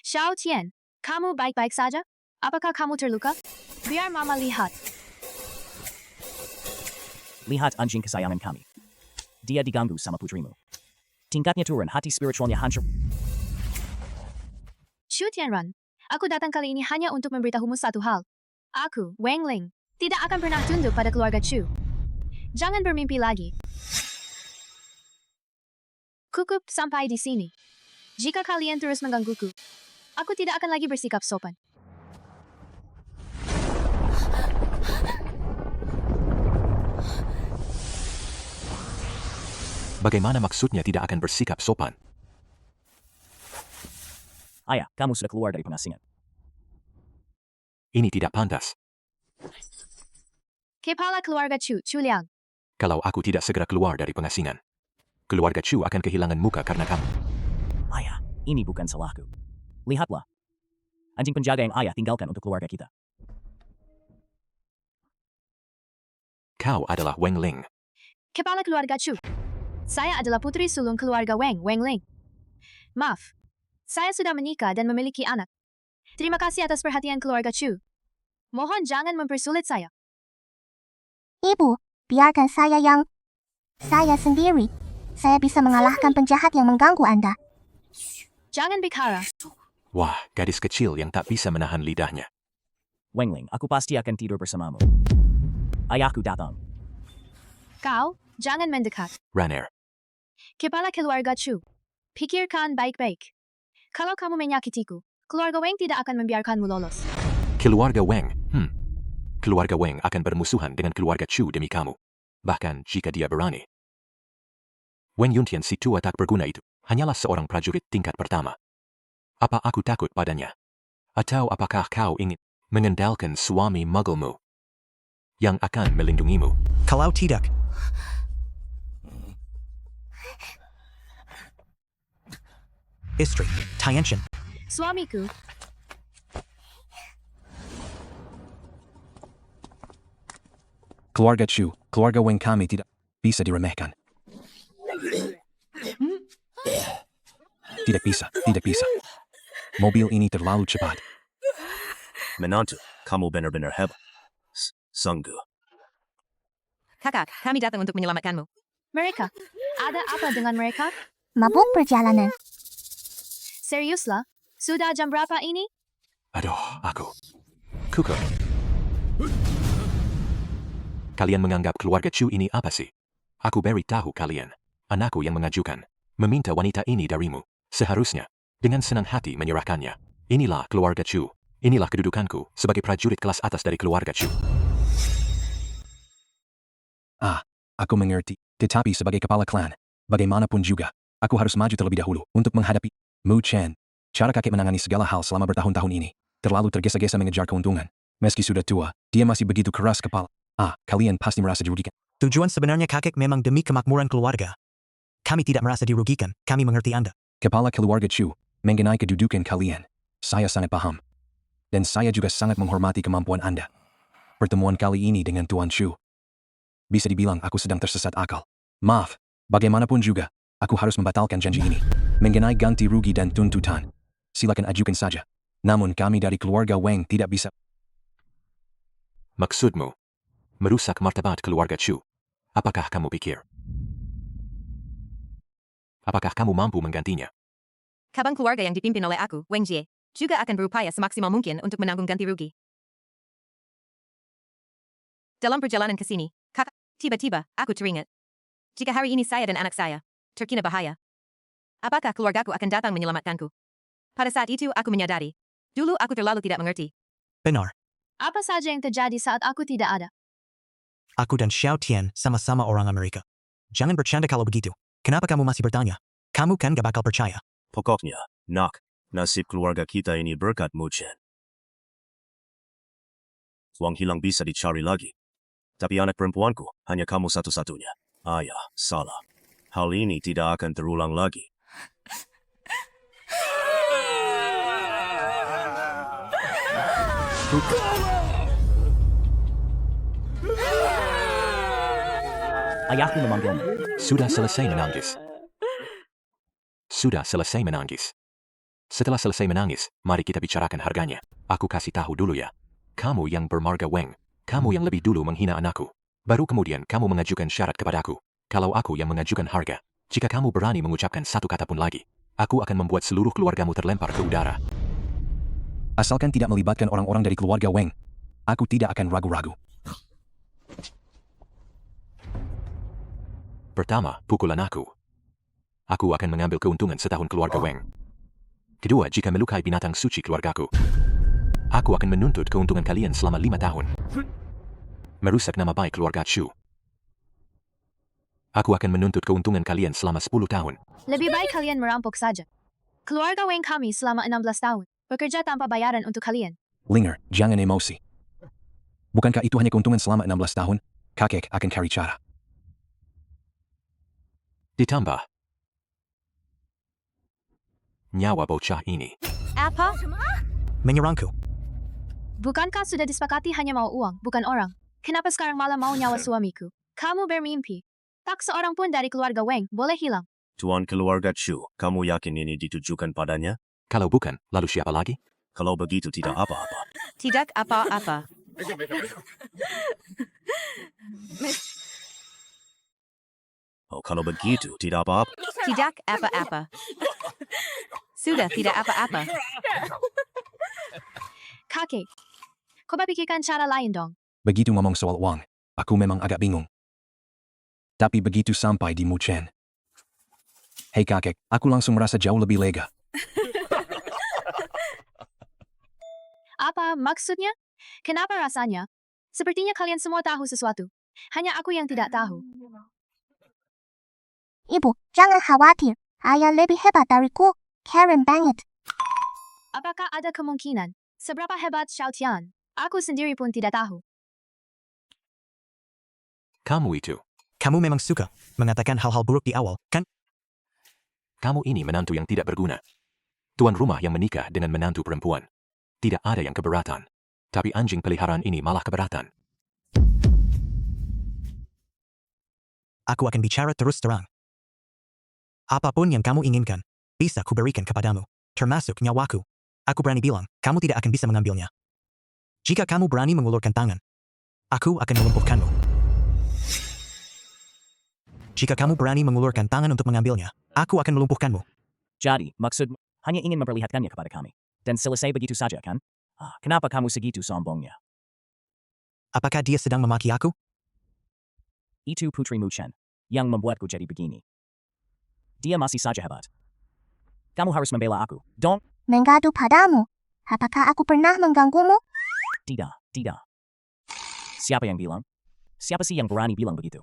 Xiaotian, kamu baik-baik saja? Apakah kamu terluka? Biar mama lihat. Lihat anjing kesayangan kami. Dia diganggu sama putrimu. Tingkatnya turun, hati spiritualnya hancur. Chu Tianran, aku datang kali ini hanya untuk memberitahumu satu hal. Aku, Wang Ling, tidak akan pernah tunduk pada keluarga Chu. Jangan bermimpi lagi. Cukup sampai di sini. Jika kalian terus menggangguku, aku tidak akan lagi bersikap sopan. Bagaimana maksudnya tidak akan bersikap sopan? Ayah, kamu sudah keluar dari pengasingan. Ini tidak pantas. Kepala keluarga Chu, Chu Liang. Kalau aku tidak segera keluar dari pengasingan, keluarga Chu akan kehilangan muka karena kamu. Ayah, ini bukan salahku. Lihatlah. Anjing penjaga yang ayah tinggalkan untuk keluarga kita. Kau adalah Wang Ling. Kepala keluarga Chu. Saya adalah putri sulung keluarga Wang Ling. Maaf, saya sudah menikah dan memiliki anak. Terima kasih atas perhatian keluarga Chu. Mohon jangan mempersulit saya. Ibu, biarkan saya sendiri. Saya bisa mengalahkan penjahat yang mengganggu Anda. Jangan bicara. Wah, gadis kecil yang tak bisa menahan lidahnya. Wang Ling, aku pasti akan tidur bersamamu. Ayahku datang. Kau, jangan mendekat. Raner, Kepala keluarga Chu. Pikirkan baik-baik. Kalau kamu menyakitiku, keluarga Wang tidak akan membiarkanmu lolos. keluarga Wang. Keluarga Wang akan bermusuhan dengan keluarga Chu demi kamu. Bahkan jika dia berani. Wang Yuntian si tua tak berguna itu hanyalah seorang prajurit tingkat pertama. Apa aku takut padanya? Atau apakah kau ingin mengandalkan suami mugglemu yang akan melindungimu? Kalau tidak, istri, Tianchen. Suamiku. Keluarga Chu, keluarga Wang kami tidak bisa diremehkan. Tidak bisa. Mobil ini terlalu cepat. Menantu, kamu benar-benar hebat. Sungguh. Kakak, kami datang untuk menyelamatkanmu. Mereka. Ada apa dengan mereka? Mabuk perjalanan. Seriuslah? Sudah jam berapa ini? Aduh, aku. Kuku. Kalian menganggap keluarga Chu ini apa sih? Aku beritahu kalian. Anakku yang mengajukan. Meminta wanita ini darimu. Seharusnya. Dengan senang hati menyerahkannya. Inilah keluarga Chu. Inilah kedudukanku sebagai prajurit kelas atas dari keluarga Chu. Aku mengerti. Tetapi sebagai kepala klan, bagaimanapun juga, aku harus maju terlebih dahulu untuk menghadapi Mu Chen. Cara kakek menangani segala hal selama bertahun-tahun ini, terlalu tergesa-gesa mengejar keuntungan. Meski sudah tua, dia masih begitu keras kepala. Kalian pasti merasa dirugikan. Tujuan sebenarnya kakek memang demi kemakmuran keluarga. Kami tidak merasa dirugikan, kami mengerti Anda. Kepala keluarga Chu, mengenai kedudukan kalian, saya sangat paham. Dan saya juga sangat menghormati kemampuan Anda. Pertemuan kali ini dengan Tuan Chu, bisa dibilang aku sedang tersesat akal. Maaf, bagaimanapun juga, aku harus membatalkan janji ini. Mengenai ganti rugi dan tuntutan, silakan ajukan saja. Namun kami dari keluarga Wang tidak bisa. Maksudmu, merusak martabat keluarga Chu. Apakah kamu pikir? Apakah kamu mampu menggantinya? Cabang keluarga yang dipimpin oleh aku, Wang Jie, juga akan berupaya semaksimal mungkin untuk menanggung ganti rugi. Dalam perjalanan ke sini, kakak, tiba-tiba, aku teringat. Jika hari ini saya dan anak saya terkena bahaya, apakah keluargaku akan datang menyelamatkanku? Pada saat itu aku menyadari, dulu aku terlalu tidak mengerti. Benar. Apa saja yang terjadi saat aku tidak ada? Aku dan Xiao Tian sama-sama orang Amerika. Jangan bercanda kalau begitu. Kenapa kamu masih bertanya? Kamu kan gak bakal percaya. Pokoknya, nak, nasib keluarga kita ini berkat Mu Chen. Uang hilang bisa dicari lagi. Tapi anak perempuanku, hanya kamu satu-satunya. Ayah, salah. Hal ini tidak akan terulang lagi. Ayahku memanggilmu. Sudah selesai menangis. Sudah selesai menangis. Setelah selesai menangis, mari kita bicarakan harganya. Aku kasih tahu dulu ya. Kamu yang bermarga Weng. Kamu yang lebih dulu menghina anakku. Baru kemudian kamu mengajukan syarat kepadaku. Kalau aku yang mengajukan harga, jika kamu berani mengucapkan satu kata pun lagi, aku akan membuat seluruh keluargamu terlempar ke udara. Asalkan tidak melibatkan orang-orang dari keluarga Weng, aku tidak akan ragu-ragu. Pertama, pukulan aku. Aku akan mengambil keuntungan setahun keluarga Weng. Kedua, jika melukai binatang suci keluargaku, aku akan menuntut keuntungan kalian selama 5 tahun. Merusak nama baik keluarga Chu. Aku akan menuntut keuntungan kalian selama 10 tahun. Lebih baik kalian merampok saja. Keluarga Weng kami selama 16 tahun. Bekerja tanpa bayaran untuk kalian. Linger, jangan emosi. Bukankah itu hanya keuntungan selama 16 tahun? Kakek akan cari cara. Ditambah nyawa bocah ini. Apa? Menyerangku. Bukankah sudah disepakati hanya mau uang, bukan orang? Kenapa sekarang malah mau nyawa suamiku? Kamu bermimpi. Tak seorang pun dari keluarga Weng boleh hilang. Tuan keluarga Chu, kamu yakin ini ditujukan padanya? Kalau bukan, lalu siapa lagi? Kalau begitu tidak apa-apa. Tidak apa-apa. Oh, kalau begitu tidak apa-apa. Tidak apa-apa. Sudah tidak apa-apa. Kakek, coba pikirkan cara lain dong. Begitu ngomong soal uang, aku memang agak bingung. Tapi begitu sampai di Mu Chen. Hei kakek, aku langsung merasa jauh lebih lega. Apa maksudnya? Kenapa rasanya? Sepertinya kalian semua tahu sesuatu. Hanya aku yang tidak tahu. Ibu, jangan khawatir. Ayah lebih hebat dariku. Karen banget. Apakah ada kemungkinan? Seberapa hebat Xiao Tian? Aku sendiri pun tidak tahu. Kamu itu. Kamu memang suka mengatakan hal-hal buruk di awal, kan? Kamu ini menantu yang tidak berguna. Tuan rumah yang menikah dengan menantu perempuan. Tidak ada yang keberatan. Tapi anjing peliharaan ini malah keberatan. Aku akan bicara terus terang. Apapun yang kamu inginkan, bisa kuberikan kepadamu, termasuk nyawaku. Aku berani bilang, kamu tidak akan bisa mengambilnya. Jika kamu berani mengulurkan tangan, aku akan melumpuhkanmu. Jika kamu berani mengulurkan tangan untuk mengambilnya, aku akan melumpuhkanmu. Jadi, maksudmu hanya ingin memperlihatkannya kepada kami. Dan selesai begitu saja, kan? Kenapa kamu segitu sombongnya? Apakah dia sedang memaki aku? Itu Putri Mu Chen, yang membuatku jadi begini. Dia masih saja hebat. Kamu harus membela aku, dong? Mengadu padamu. Apakah aku pernah mengganggumu? Tidak, tidak. Siapa yang bilang? Siapa sih yang berani bilang begitu?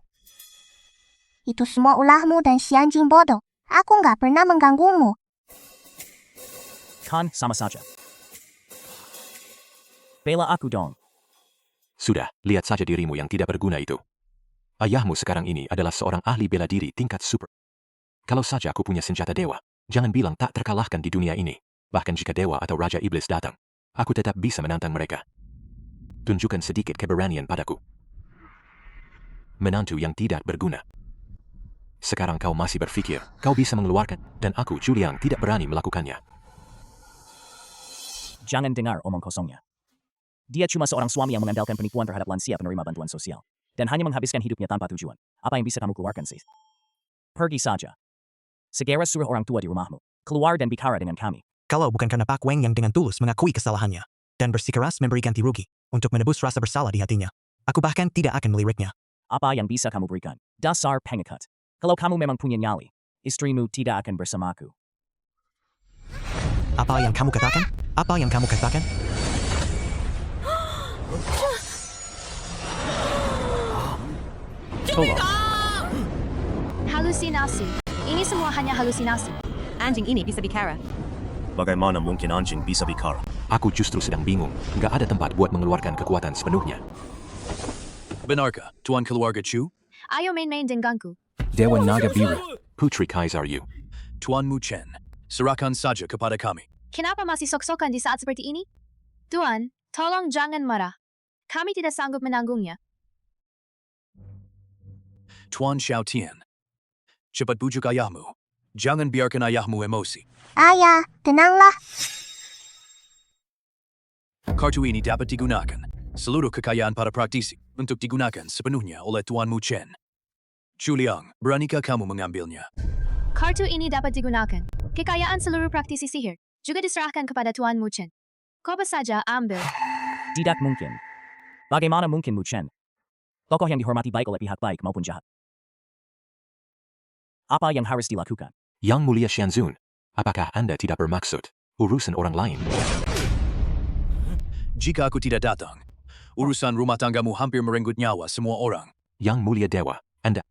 Itu semua ulahmu dan si anjing bodoh. Aku nggak pernah mengganggumu. Kan sama saja. Bela aku dong. Sudah, lihat saja dirimu yang tidak berguna itu. Ayahmu sekarang ini adalah seorang ahli bela diri tingkat super. Kalau saja aku punya senjata dewa, jangan bilang tak terkalahkan di dunia ini. Bahkan jika dewa atau raja iblis datang, aku tetap bisa menantang mereka. Tunjukkan sedikit keberanian padaku. Menantu yang tidak berguna. Sekarang kau masih berpikir, kau bisa mengeluarkan, dan aku, Juliang, tidak berani melakukannya. Jangan dengar omong kosongnya. Dia cuma seorang suami yang mengandalkan penipuan terhadap lansia penerima bantuan sosial. Dan hanya menghabiskan hidupnya tanpa tujuan. Apa yang bisa kamu keluarkan sih? Pergi saja. Segera suruh orang tua di rumahmu. Keluar dan bicara dengan kami. Kalau bukan karena Pak Weng yang dengan tulus mengakui kesalahannya, dan bersikeras memberi ganti rugi, untuk menebus rasa bersalah di hatinya, aku bahkan tidak akan meliriknya. Apa yang bisa kamu berikan? Dasar pengecut. Kalau kamu memang punya nyali, istrimu tidak akan bersamaku. Apa yang kamu katakan? Apa yang kamu katakan? Tolong. Halusinasi. Ini semua hanya halusinasi. Anjing ini bisa bicara. Bagaimana mungkin anjing bisa bicara? Aku justru sedang bingung. Nggak ada tempat buat mengeluarkan kekuatan sepenuhnya. Benarkah, Tuan Keluarga Chu? Ayo main-main denganku. Dewa Naga Biru, Putri Kaisar Yu. Tuan Mu Chen, serahkan saja kepada kami. Kenapa masih sok-sokan di saat seperti ini? Tuan, tolong jangan marah. Kami tidak sanggup menanggungnya. Tuan Xiao Tian, cepat bujuk ayahmu. Jangan biarkan ayahmu emosi. Ayah, tenanglah. Kartu ini dapat digunakan. Seluruh kekayaan para praktisi untuk digunakan sepenuhnya oleh Tuan Mu Chen. Chu Liang, beranikah kamu mengambilnya? Kartu ini dapat digunakan. Kekayaan seluruh praktisi sihir juga diserahkan kepada Tuan Mu Chen. Kau saja ambil. Tidak mungkin. Bagaimana mungkin Mu Chen? Tokoh yang dihormati baik oleh pihak baik maupun jahat. Apa yang harus dilakukan? Yang Mulia Xianzun, apakah Anda tidak bermaksud urusan orang lain? Jika aku tidak datang, urusan rumah tanggamu hampir merenggut nyawa semua orang. Yang Mulia Dewa, Anda,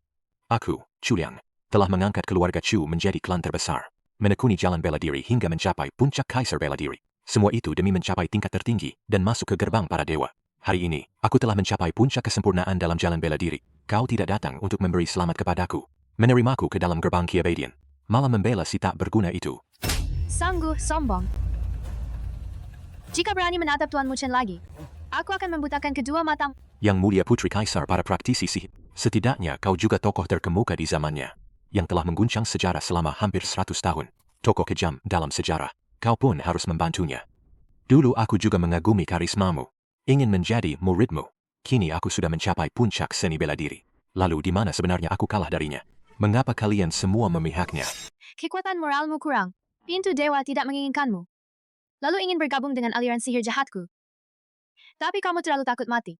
aku, Chu Liang, telah mengangkat keluarga Chu menjadi klan terbesar, menekuni jalan bela diri hingga mencapai puncak kaisar bela diri. Semua itu demi mencapai tingkat tertinggi dan masuk ke gerbang para dewa. Hari ini, aku telah mencapai puncak kesempurnaan dalam jalan bela diri. Kau tidak datang untuk memberi selamat kepadaku, menerimaku ke dalam gerbang keabadian, malah membela si tak berguna itu. Sanggup sombong. Jika berani menatap Tuan Mu Chen lagi, aku akan membutakan kedua matamu. Yang Mulia Putri Kaisar para praktisi sihir, setidaknya kau juga tokoh terkemuka di zamannya, yang telah mengguncang sejarah selama hampir 100 tahun. Tokoh kejam dalam sejarah, kau pun harus membantunya. Dulu aku juga mengagumi karismamu, ingin menjadi muridmu. Kini aku sudah mencapai puncak seni bela diri. Lalu di mana sebenarnya aku kalah darinya? Mengapa kalian semua memihaknya? Kekuatan moralmu kurang. Pintu dewa tidak menginginkanmu. Lalu ingin bergabung dengan aliran sihir jahatku. Tapi kamu terlalu takut mati.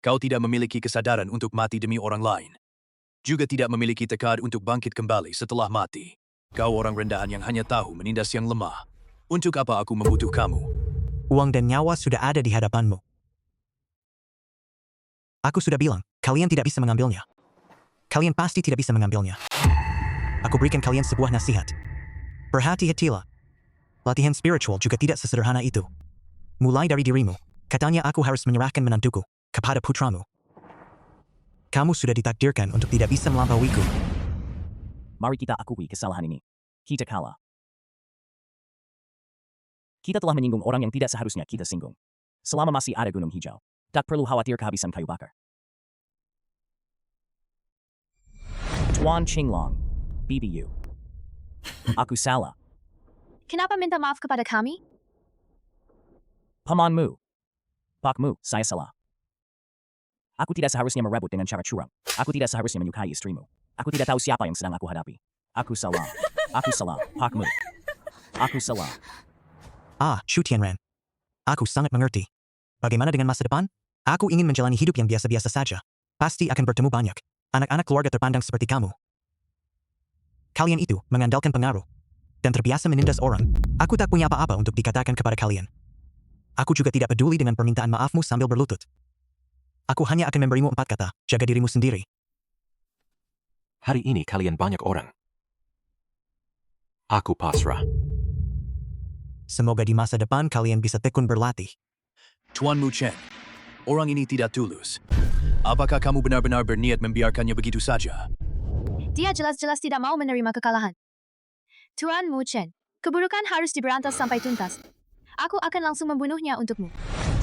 Kau tidak memiliki kesadaran untuk mati demi orang lain. Juga tidak memiliki tekad untuk bangkit kembali setelah mati. Kau orang rendahan yang hanya tahu menindas yang lemah. Untuk apa aku membutuh kamu? Uang dan nyawa sudah ada di hadapanmu. Aku sudah bilang, kalian tidak bisa mengambilnya. Kalian pasti tidak bisa mengambilnya. Aku berikan kalian sebuah nasihat. Berhati-hatilah. Latihan spiritual juga tidak sesederhana itu. Mulai dari dirimu, katanya aku harus menyerahkan menantuku kepada putramu. Kamu sudah ditakdirkan untuk tidak bisa melampauiku. Mari kita akui kesalahan ini. Kita kalah. Kita telah menyinggung orang yang tidak seharusnya kita singgung. Selama masih ada gunung hijau, tak perlu khawatir kehabisan kayu bakar. Tuan Qinglong, BBU. Aku salah. Kenapa minta maaf kepada kami? Pamanmu. Pakmu, saya salah. Aku tidak seharusnya merebut dengan cara curang. Aku tidak seharusnya menyukai istrimu. Aku tidak tahu siapa yang sedang aku hadapi. Aku salah. Aku salah, Pakmu. Aku salah. Chu Tianran. Aku sangat mengerti. Bagaimana dengan masa depan? Aku ingin menjalani hidup yang biasa-biasa saja. Pasti akan bertemu banyak anak-anak keluarga terpandang seperti kamu. Kalian itu mengandalkan pengaruh dan terbiasa menindas orang. Aku tak punya apa-apa untuk dikatakan kepada kalian. Aku juga tidak peduli dengan permintaan maafmu sambil berlutut. Aku hanya akan memberimu 4 kata, jaga dirimu sendiri. Hari ini kalian banyak orang. Aku pasrah. Semoga di masa depan kalian bisa tekun berlatih. Tuan Mu Chen, orang ini tidak tulus. Apakah kamu benar-benar berniat membiarkannya begitu saja? Dia jelas-jelas tidak mau menerima kekalahan. Tuan Mu Chen, keburukan harus diberantas sampai tuntas. Aku akan langsung membunuhnya untukmu.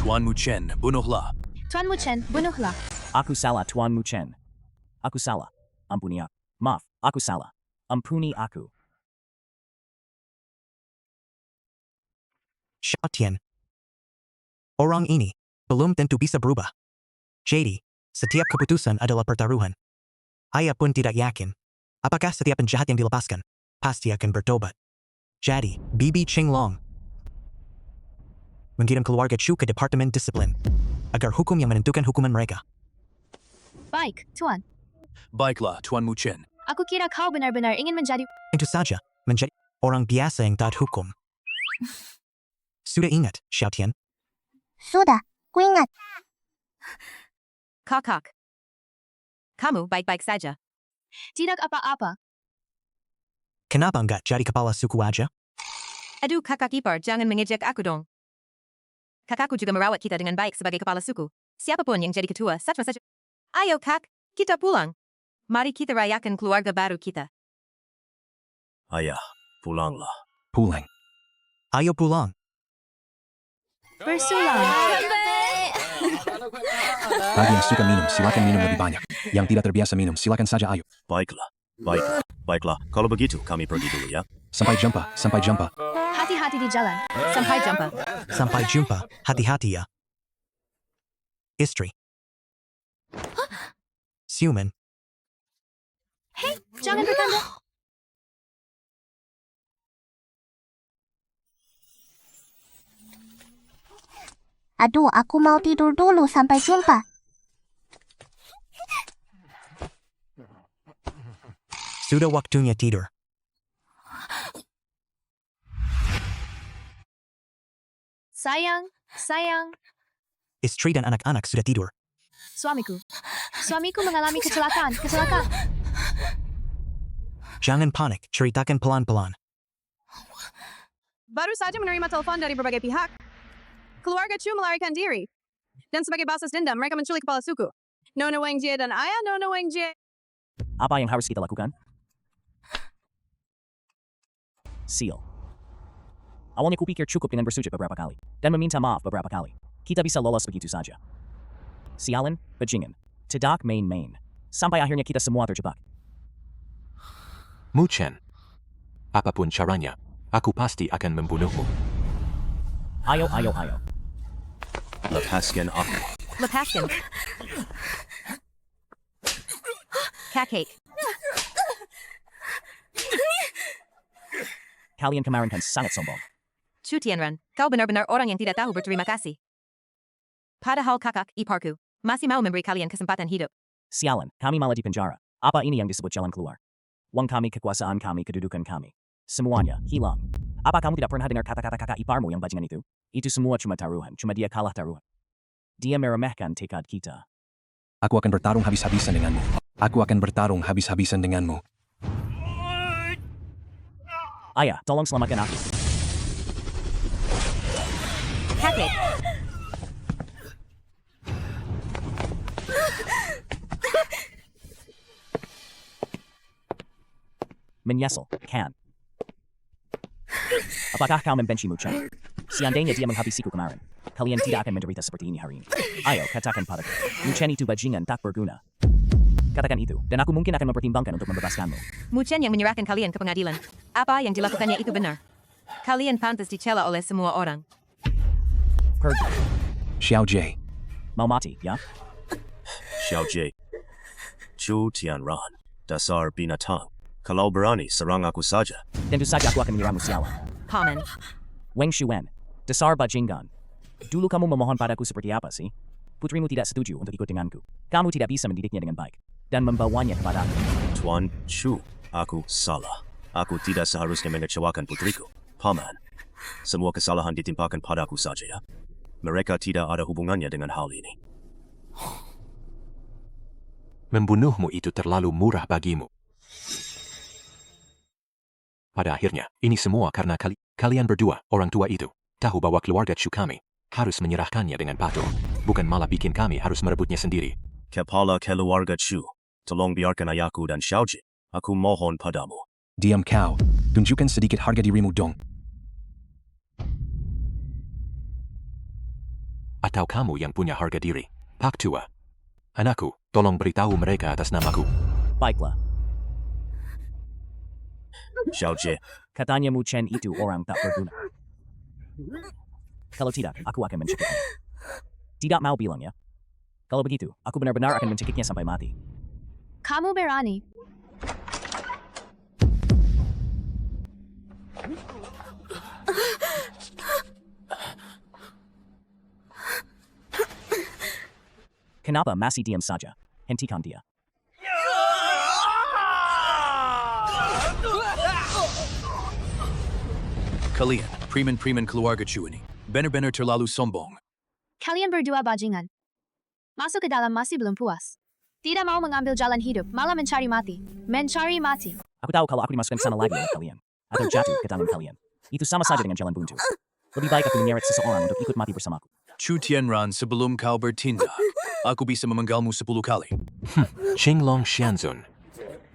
Tuan Mu Chen, bunuhlah. Tuan Mu Chen, bunuhlah. Aku salah, Tuan Mu Chen. Aku salah. Ampuni aku. Maaf, aku salah. Ampuni aku. Xiao Tian. Orang ini belum tentu bisa berubah. Jadi, setiap keputusan adalah pertaruhan. Ayah pun tidak yakin apakah setiap penjahat yang dilepaskan pasti akan bertobat. Jadi, Bibi Qinglong mengirim keluarga Chu ke Departemen Disiplin agar hukum yang menentukan hukuman mereka. Baik, Tuan. Baiklah, Tuan Mu Chen. Aku kira kau benar-benar ingin menjadi... Itu saja, menjadi orang biasa yang taat hukum. Sudah ingat, Xiao Tian? Sudah, ku ingat. Kakak. Kamu baik-baik saja. Tidak apa-apa. Kenapa enggak jadi kepala suku aja? Aduh kakak ipar, jangan mengejek aku dong. Kakakku juga merawat kita dengan baik sebagai kepala suku. Siapapun yang jadi ketua, sama saja. Ayo kak, kita pulang. Mari kita rayakan keluarga baru kita. Ayah, pulanglah. Pulang. Ayo pulang. Bersulang. Bagi yang suka minum, silakan minum lebih banyak. Yang tidak terbiasa minum, silakan saja ayo. Baiklah. Baiklah. Kalau begitu, kami pergi dulu ya. Sampai jumpa. Hati-hati di jalan. Sampai jumpa. Sampai jumpa. Hati-hati ya. Istri. Siuman. Hei, jangan bertanda. Aduh, aku mau tidur dulu. Sampai jumpa. Sudah waktunya tidur. Sayang. Istri dan anak-anak sudah tidur. Suamiku mengalami kecelakaan. Jangan panik, ceritakan pelan-pelan. Baru saja menerima telepon dari berbagai pihak. Keluarga Chu melarikan diri. Dan sebagai balas dendam, mereka menculik kepala suku. Nona Wang Jie dan ayah Nona Wang Jie. Apa yang harus kita lakukan? Seal. Awalnya kupikir cukup dengan bersujud beberapa kali, dan meminta maaf beberapa kali. Kita bisa lolos begitu saja. Sialan, bajingan. Tidak main-main. Sampai akhirnya kita semua terjebak. Mu Chen. Apapun caranya, aku pasti akan membunuhmu. Ayo. Lepaskan aku. Lepaskan. Kakek. Kalian kemarin kan sangat sombong. Chu Tianran, kau benar-benar orang yang tidak tahu berterima kasih. Padahal kakak iparku masih mau memberi kalian kesempatan hidup. Sialan, kami malah di penjara. Apa ini yang disebut jalan keluar? Uang kami, kekuasaan kami, kedudukan kami. Semuanya hilang. Apa kamu tidak pernah dengar kata-kata kakak iparmu yang bajingan itu? Itu semua cuma taruhan, cuma dia kalah taruhan. Dia meremehkan tekad kita. Aku akan bertarung habis-habisan denganmu. Ayah, tolong selamatkan aku. Kakek. Menyesal, kan? Apakah kau membenci Mu Chen? Seandainya dia menghabisiku kemarin, kalian tidak akan menderita seperti ini hari ini. Ayo, katakan padaku. Mu Chen itu bajingan tak berguna. Katakan itu, dan aku mungkin akan mempertimbangkan untuk membebaskanmu. Mu Chen yang menyerahkan kalian ke pengadilan. Apa yang dilakukannya itu benar. Kalian pantas dicela oleh semua orang. Pergi. Xiao Jie. Mau mati, ya? Xiao Jie. Chu Tianran. Dasar binatang. Kalau berani, serang aku saja. Tentu saja aku akan menyerangmu, sialan. Paman. Wang Xuan. Dasar bajingan. Dulu kamu memohon padaku seperti apa sih? Putrimu tidak setuju untuk ikut denganku. Kamu tidak bisa mendidiknya dengan baik. Dan membawanya kepadaku. Tuan Chu, aku salah. Aku tidak seharusnya mengecewakan putriku. Paman, semua kesalahan ditimpakan padaku saja ya. Mereka tidak ada hubungannya dengan hal ini. Membunuhmu itu terlalu murah bagimu. Pada akhirnya, ini semua karena kalian berdua, orang tua itu, tahu bahwa keluarga Chu kami harus menyerahkannya dengan patuh. Bukan malah bikin kami harus merebutnya sendiri. Kepala keluarga Chu, tolong biarkan ayahku dan Xiao Jie. Aku mohon padamu. Diam kau. Tunjukkan sedikit harga dirimu dong. Atau kamu yang punya harga diri. Pak Tua. Anakku, tolong beritahu mereka atas namaku. Baiklah. Xiao Jie. Katanya Mu Chen itu orang tak berguna. Kalau tidak, aku akan mencekiknya. Tidak mau bilang ya. Kalau begitu, aku benar-benar akan mencekiknya sampai mati. Kamu berani. Kenapa masih diam saja? Hentikan dia. Kalian, priman-priman keluarga Chu ini, benar-benar terlalu sombong. Kalian berdua bajingan. Masuk ke dalam masih belum puas. Tidak mau mengambil jalan hidup, malah mencari mati. Mencari mati. Aku tahu kalau aku dimasukkan sana lagi oleh kalian. Atau jatuh ke tangan kalian. Itu sama saja dengan jalan buntu. Lebih baik aku menyeret seseorang untuk ikut mati bersamaku. Chu Tianran, sebelum kau bertindak, aku bisa memenggalmu 10 kali. Qinglong Xianzun.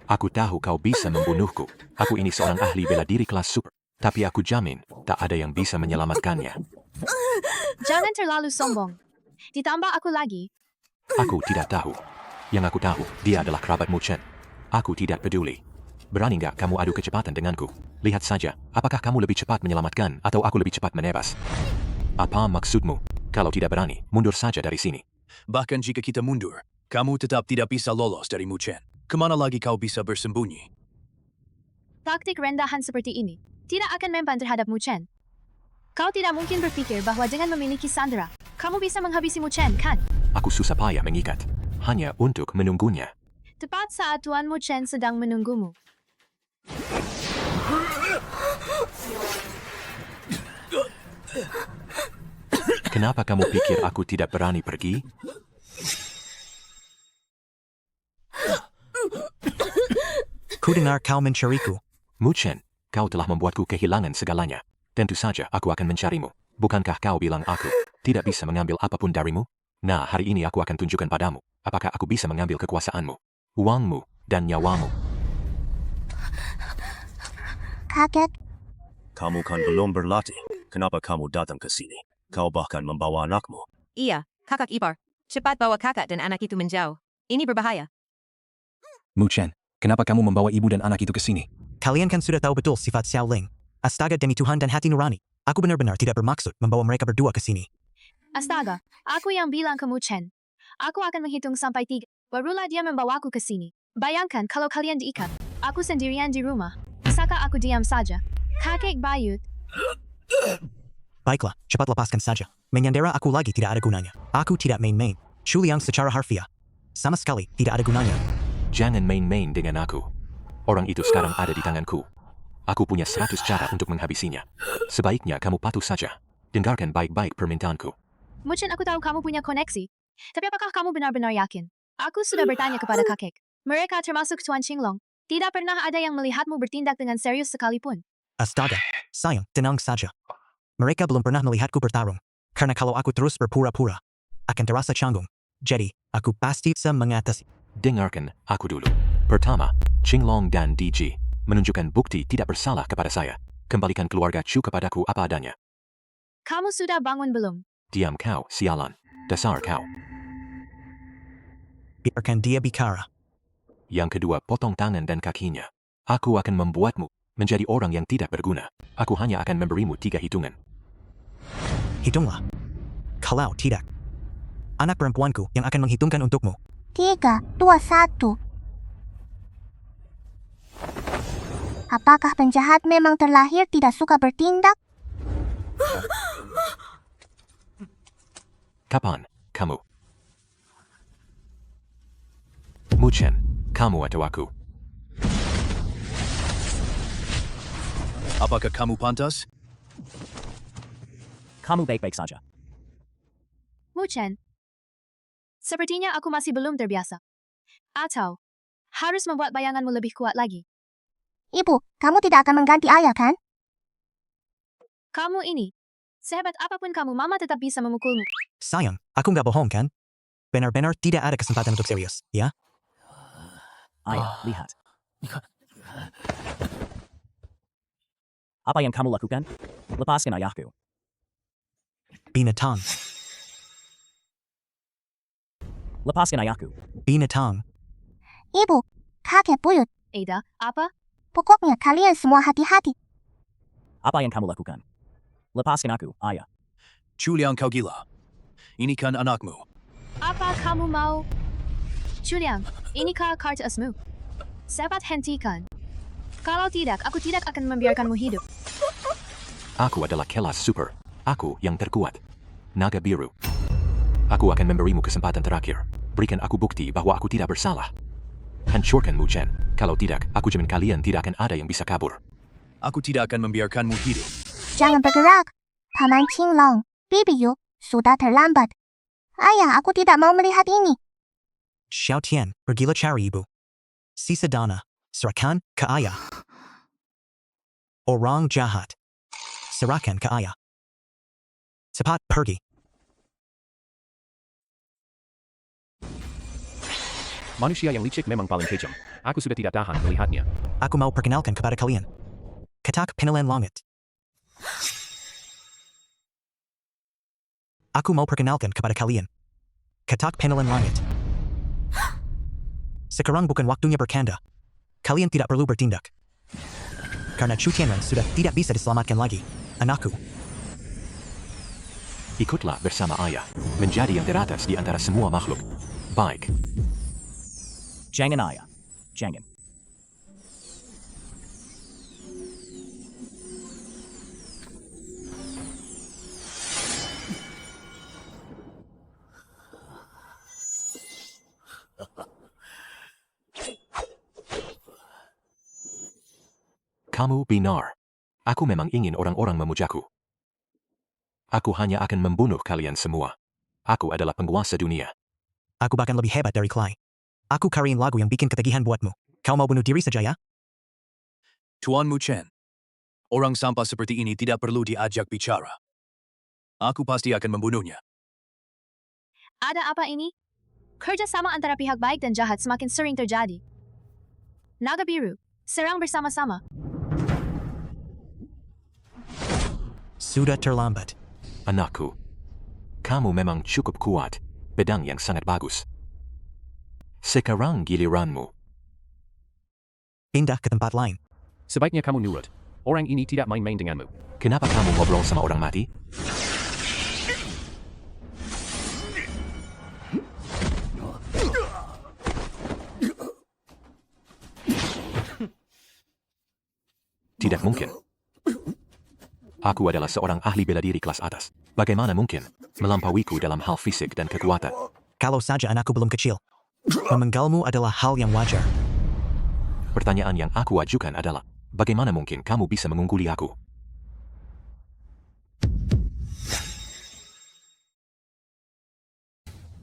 Aku tahu kau bisa membunuhku. Aku ini seorang ahli bela diri kelas super. Tapi aku jamin, tak ada yang bisa menyelamatkannya. Jangan terlalu sombong. Ditambah aku lagi. Aku tidak tahu. Yang aku tahu, dia adalah kerabat Mu Chen. Aku tidak peduli. Berani nggak kamu adu kecepatan denganku? Lihat saja, apakah kamu lebih cepat menyelamatkan atau aku lebih cepat menebas? Apa maksudmu? Kalau tidak berani, mundur saja dari sini. Bahkan jika kita mundur, kamu tetap tidak bisa lolos dari Mu Chen. Kemana lagi kau bisa bersembunyi? Taktik rendahan seperti ini tidak akan mempan terhadap Mu Chen. Kau tidak mungkin berpikir bahwa dengan memiliki Sandra, kamu bisa menghabisi Mu Chen, kan? Aku susah payah mengikat, hanya untuk menunggunya. Tepat saat Tuan Mu Chen sedang menunggumu. Kenapa kamu pikir aku tidak berani pergi? Ku dengar kau mencariku. Mu Chen, kau telah membuatku kehilangan segalanya. Tentu saja aku akan mencarimu. Bukankah kau bilang aku tidak bisa mengambil apapun darimu? Nah, hari ini aku akan tunjukkan padamu. Apakah aku bisa mengambil kekuasaanmu, uangmu, dan nyawamu. Kaget. Kamu kan belum berlatih. Kenapa kamu datang ke sini? Kau bahkan membawa anakmu. Iya, kakak ipar. Cepat bawa kakak dan anak itu menjauh. Ini berbahaya. Mu Chen, kenapa kamu membawa ibu dan anak itu ke sini? Kalian kan sudah tahu betul sifat Xiao Ling. Astaga demi Tuhan dan hati nurani. Aku benar-benar tidak bermaksud membawa mereka berdua ke sini. Astaga, aku yang bilang ke Mu Chen. Aku akan menghitung sampai 3. Barulah dia membawaku ke sini. Bayangkan kalau kalian diikat. Aku sendirian di rumah. Bisakah aku diam saja? Kakek Bayut. Baiklah, cepat lepaskan saja. Menyandera aku lagi tidak ada gunanya. Aku tidak main-main. Shuliang secara harfiah. Sama sekali tidak ada gunanya. Jangan main-main dengan aku. Orang itu sekarang ada di tanganku. Aku punya 100 cara untuk menghabisinya. Sebaiknya kamu patuh saja. Dengarkan baik-baik permintaanku. Mu Chen, aku tahu kamu punya koneksi. Tapi apakah kamu benar-benar yakin? Aku sudah bertanya kepada kakek. Mereka termasuk Tuan Qinglong. Tidak pernah ada yang melihatmu bertindak dengan serius sekalipun. Astaga, sayang, tenang saja. Mereka belum pernah melihatku bertarung. Karena kalau aku terus berpura-pura, akan terasa canggung. Jadi, aku pasti bisa mengatasi. Dengarkan aku dulu. Pertama, Qinglong dan DG menunjukkan bukti tidak bersalah kepada saya. Kembalikan keluarga Chu kepadaku apa adanya. Kamu sudah bangun belum? Diam kau, sialan. Dasar kau. Biarkan dia bicara. Yang kedua, potong tangan dan kakinya. Aku akan membuatmu menjadi orang yang tidak berguna. Aku hanya akan memberimu 3 hitungan. Hitunglah. Kalau tidak, anak perempuanku yang akan menghitungkan untukmu. 3, 2, 1. Apakah penjahat memang terlahir tidak suka bertindak? Kapan kamu? Mu Chen, kamu atau aku? Apakah kamu pantas? Kamu baik-baik saja. Mu Chen, sepertinya aku masih belum terbiasa. Atau, harus membuat bayanganmu lebih kuat lagi. Ibu, kamu tidak akan mengganti ayah, kan? Kamu ini, sehebat apapun kamu, mama tetap bisa memukulmu. Sayang, aku nggak bohong kan? Benar-benar tidak ada kesempatan untuk serius, ya? Ayah, lihat. Apa yang kamu lakukan? Lepaskan ayahku. Binatang. Lepaskan ayahku. Binatang. Ibu, kakek buyut. Ada, apa? Pokoknya kalian semua hati-hati. Apa yang kamu lakukan? Lepaskan aku, ayah. Chuliang, kau gila. Ini kan anakmu. Apa kamu mau? Chuliang, inikah kartusmu? Cepat hentikan. Kalau tidak, aku tidak akan membiarkanmu hidup. Aku adalah kelas super. Aku yang terkuat. Naga biru. Aku akan memberimu kesempatan terakhir. Berikan aku bukti bahwa aku tidak bersalah. Hancurkan Mu Chen. Kalau tidak, aku jamin kalian tidak akan ada yang bisa kabur. Aku tidak akan membiarkanmu hidup. Jangan bergerak. Paman Qinglong, Bibi Yu, sudah terlambat. Ayah, aku tidak mau melihat ini. Xiao Tian, pergilah cari ibu. Sisa dana, serahkan ke ayah. Orang jahat, serahkan ke ayah. Cepat pergi. Manusia yang licik memang paling kejam. Aku sudah tidak tahan melihatnya. Aku mau perkenalkan kepada kalian. Katak Pinalan Langit. Aku mau perkenalkan kepada kalian. Katak Pinalan Langit. Sekarang bukan waktunya bercanda. Kalian tidak perlu bertindak. Karena Chu Tianren sudah tidak bisa diselamatkan lagi, anakku. Ikutlah bersama ayah, menjadi yang teratas di antara semua makhluk. Baik. Jangan ayah. Jangan. Kamu benar. Aku memang ingin orang-orang memujaku. Aku hanya akan membunuh kalian semua. Aku adalah penguasa dunia. Aku bahkan lebih hebat dari Clay. Aku cariin lagu yang bikin ketagihan buatmu. Kau mau bunuh diri saja ya? Tuan Mu Chen, orang sampah seperti ini tidak perlu diajak bicara. Aku pasti akan membunuhnya. Ada apa ini? Kerjasama antara pihak baik dan jahat semakin sering terjadi. Naga Biru, serang bersama-sama. Sudah terlambat. Anakku, kamu memang cukup kuat. Pedang yang sangat bagus. Sekarang giliranmu. Pindah ke tempat lain. Sebaiknya kamu nurut. Orang ini tidak main-main denganmu. Kenapa kamu ngobrol sama orang mati? Tidak mungkin. Aku adalah seorang ahli bela diri kelas atas. Bagaimana mungkin melampauiku dalam hal fisik dan kekuatan? Kalau saja anakku belum kecil. Memenggalmu adalah hal yang wajar. Pertanyaan yang aku ajukan adalah, bagaimana mungkin kamu bisa mengungguli aku?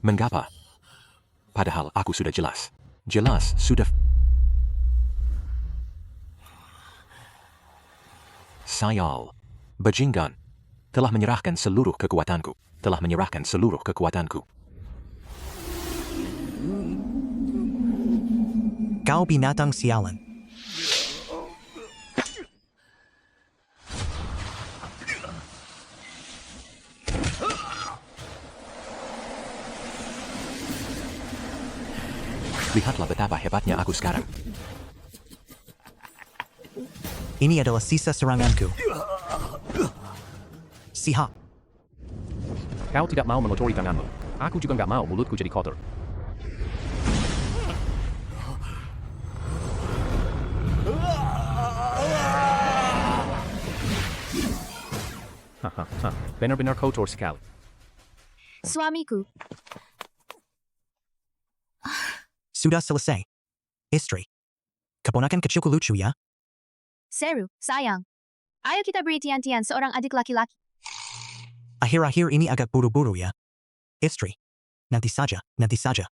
Mengapa? Padahal aku sudah jelas. Jelas sudah... Sayal. Bajingan. Telah menyerahkan seluruh kekuatanku. Telah menyerahkan seluruh kekuatanku. Kau binatang sialan. Lihatlah betapa hebatnya aku sekarang. Ini adalah sisa seranganku. Siap. Kau tidak mau mengotori tanganmu. Aku juga nggak mau mulutku jadi kotor. Hahaha, benar-benar kotor sekali. Suamiku, Sudah selesai. Istri. Keponakan kecilku lucu ya? Seru, sayang. Ayo kita beri tian-tian seorang adik laki-laki. Akhir-akhir ini agak buru-buru ya. Istri. Nanti saja, nanti saja.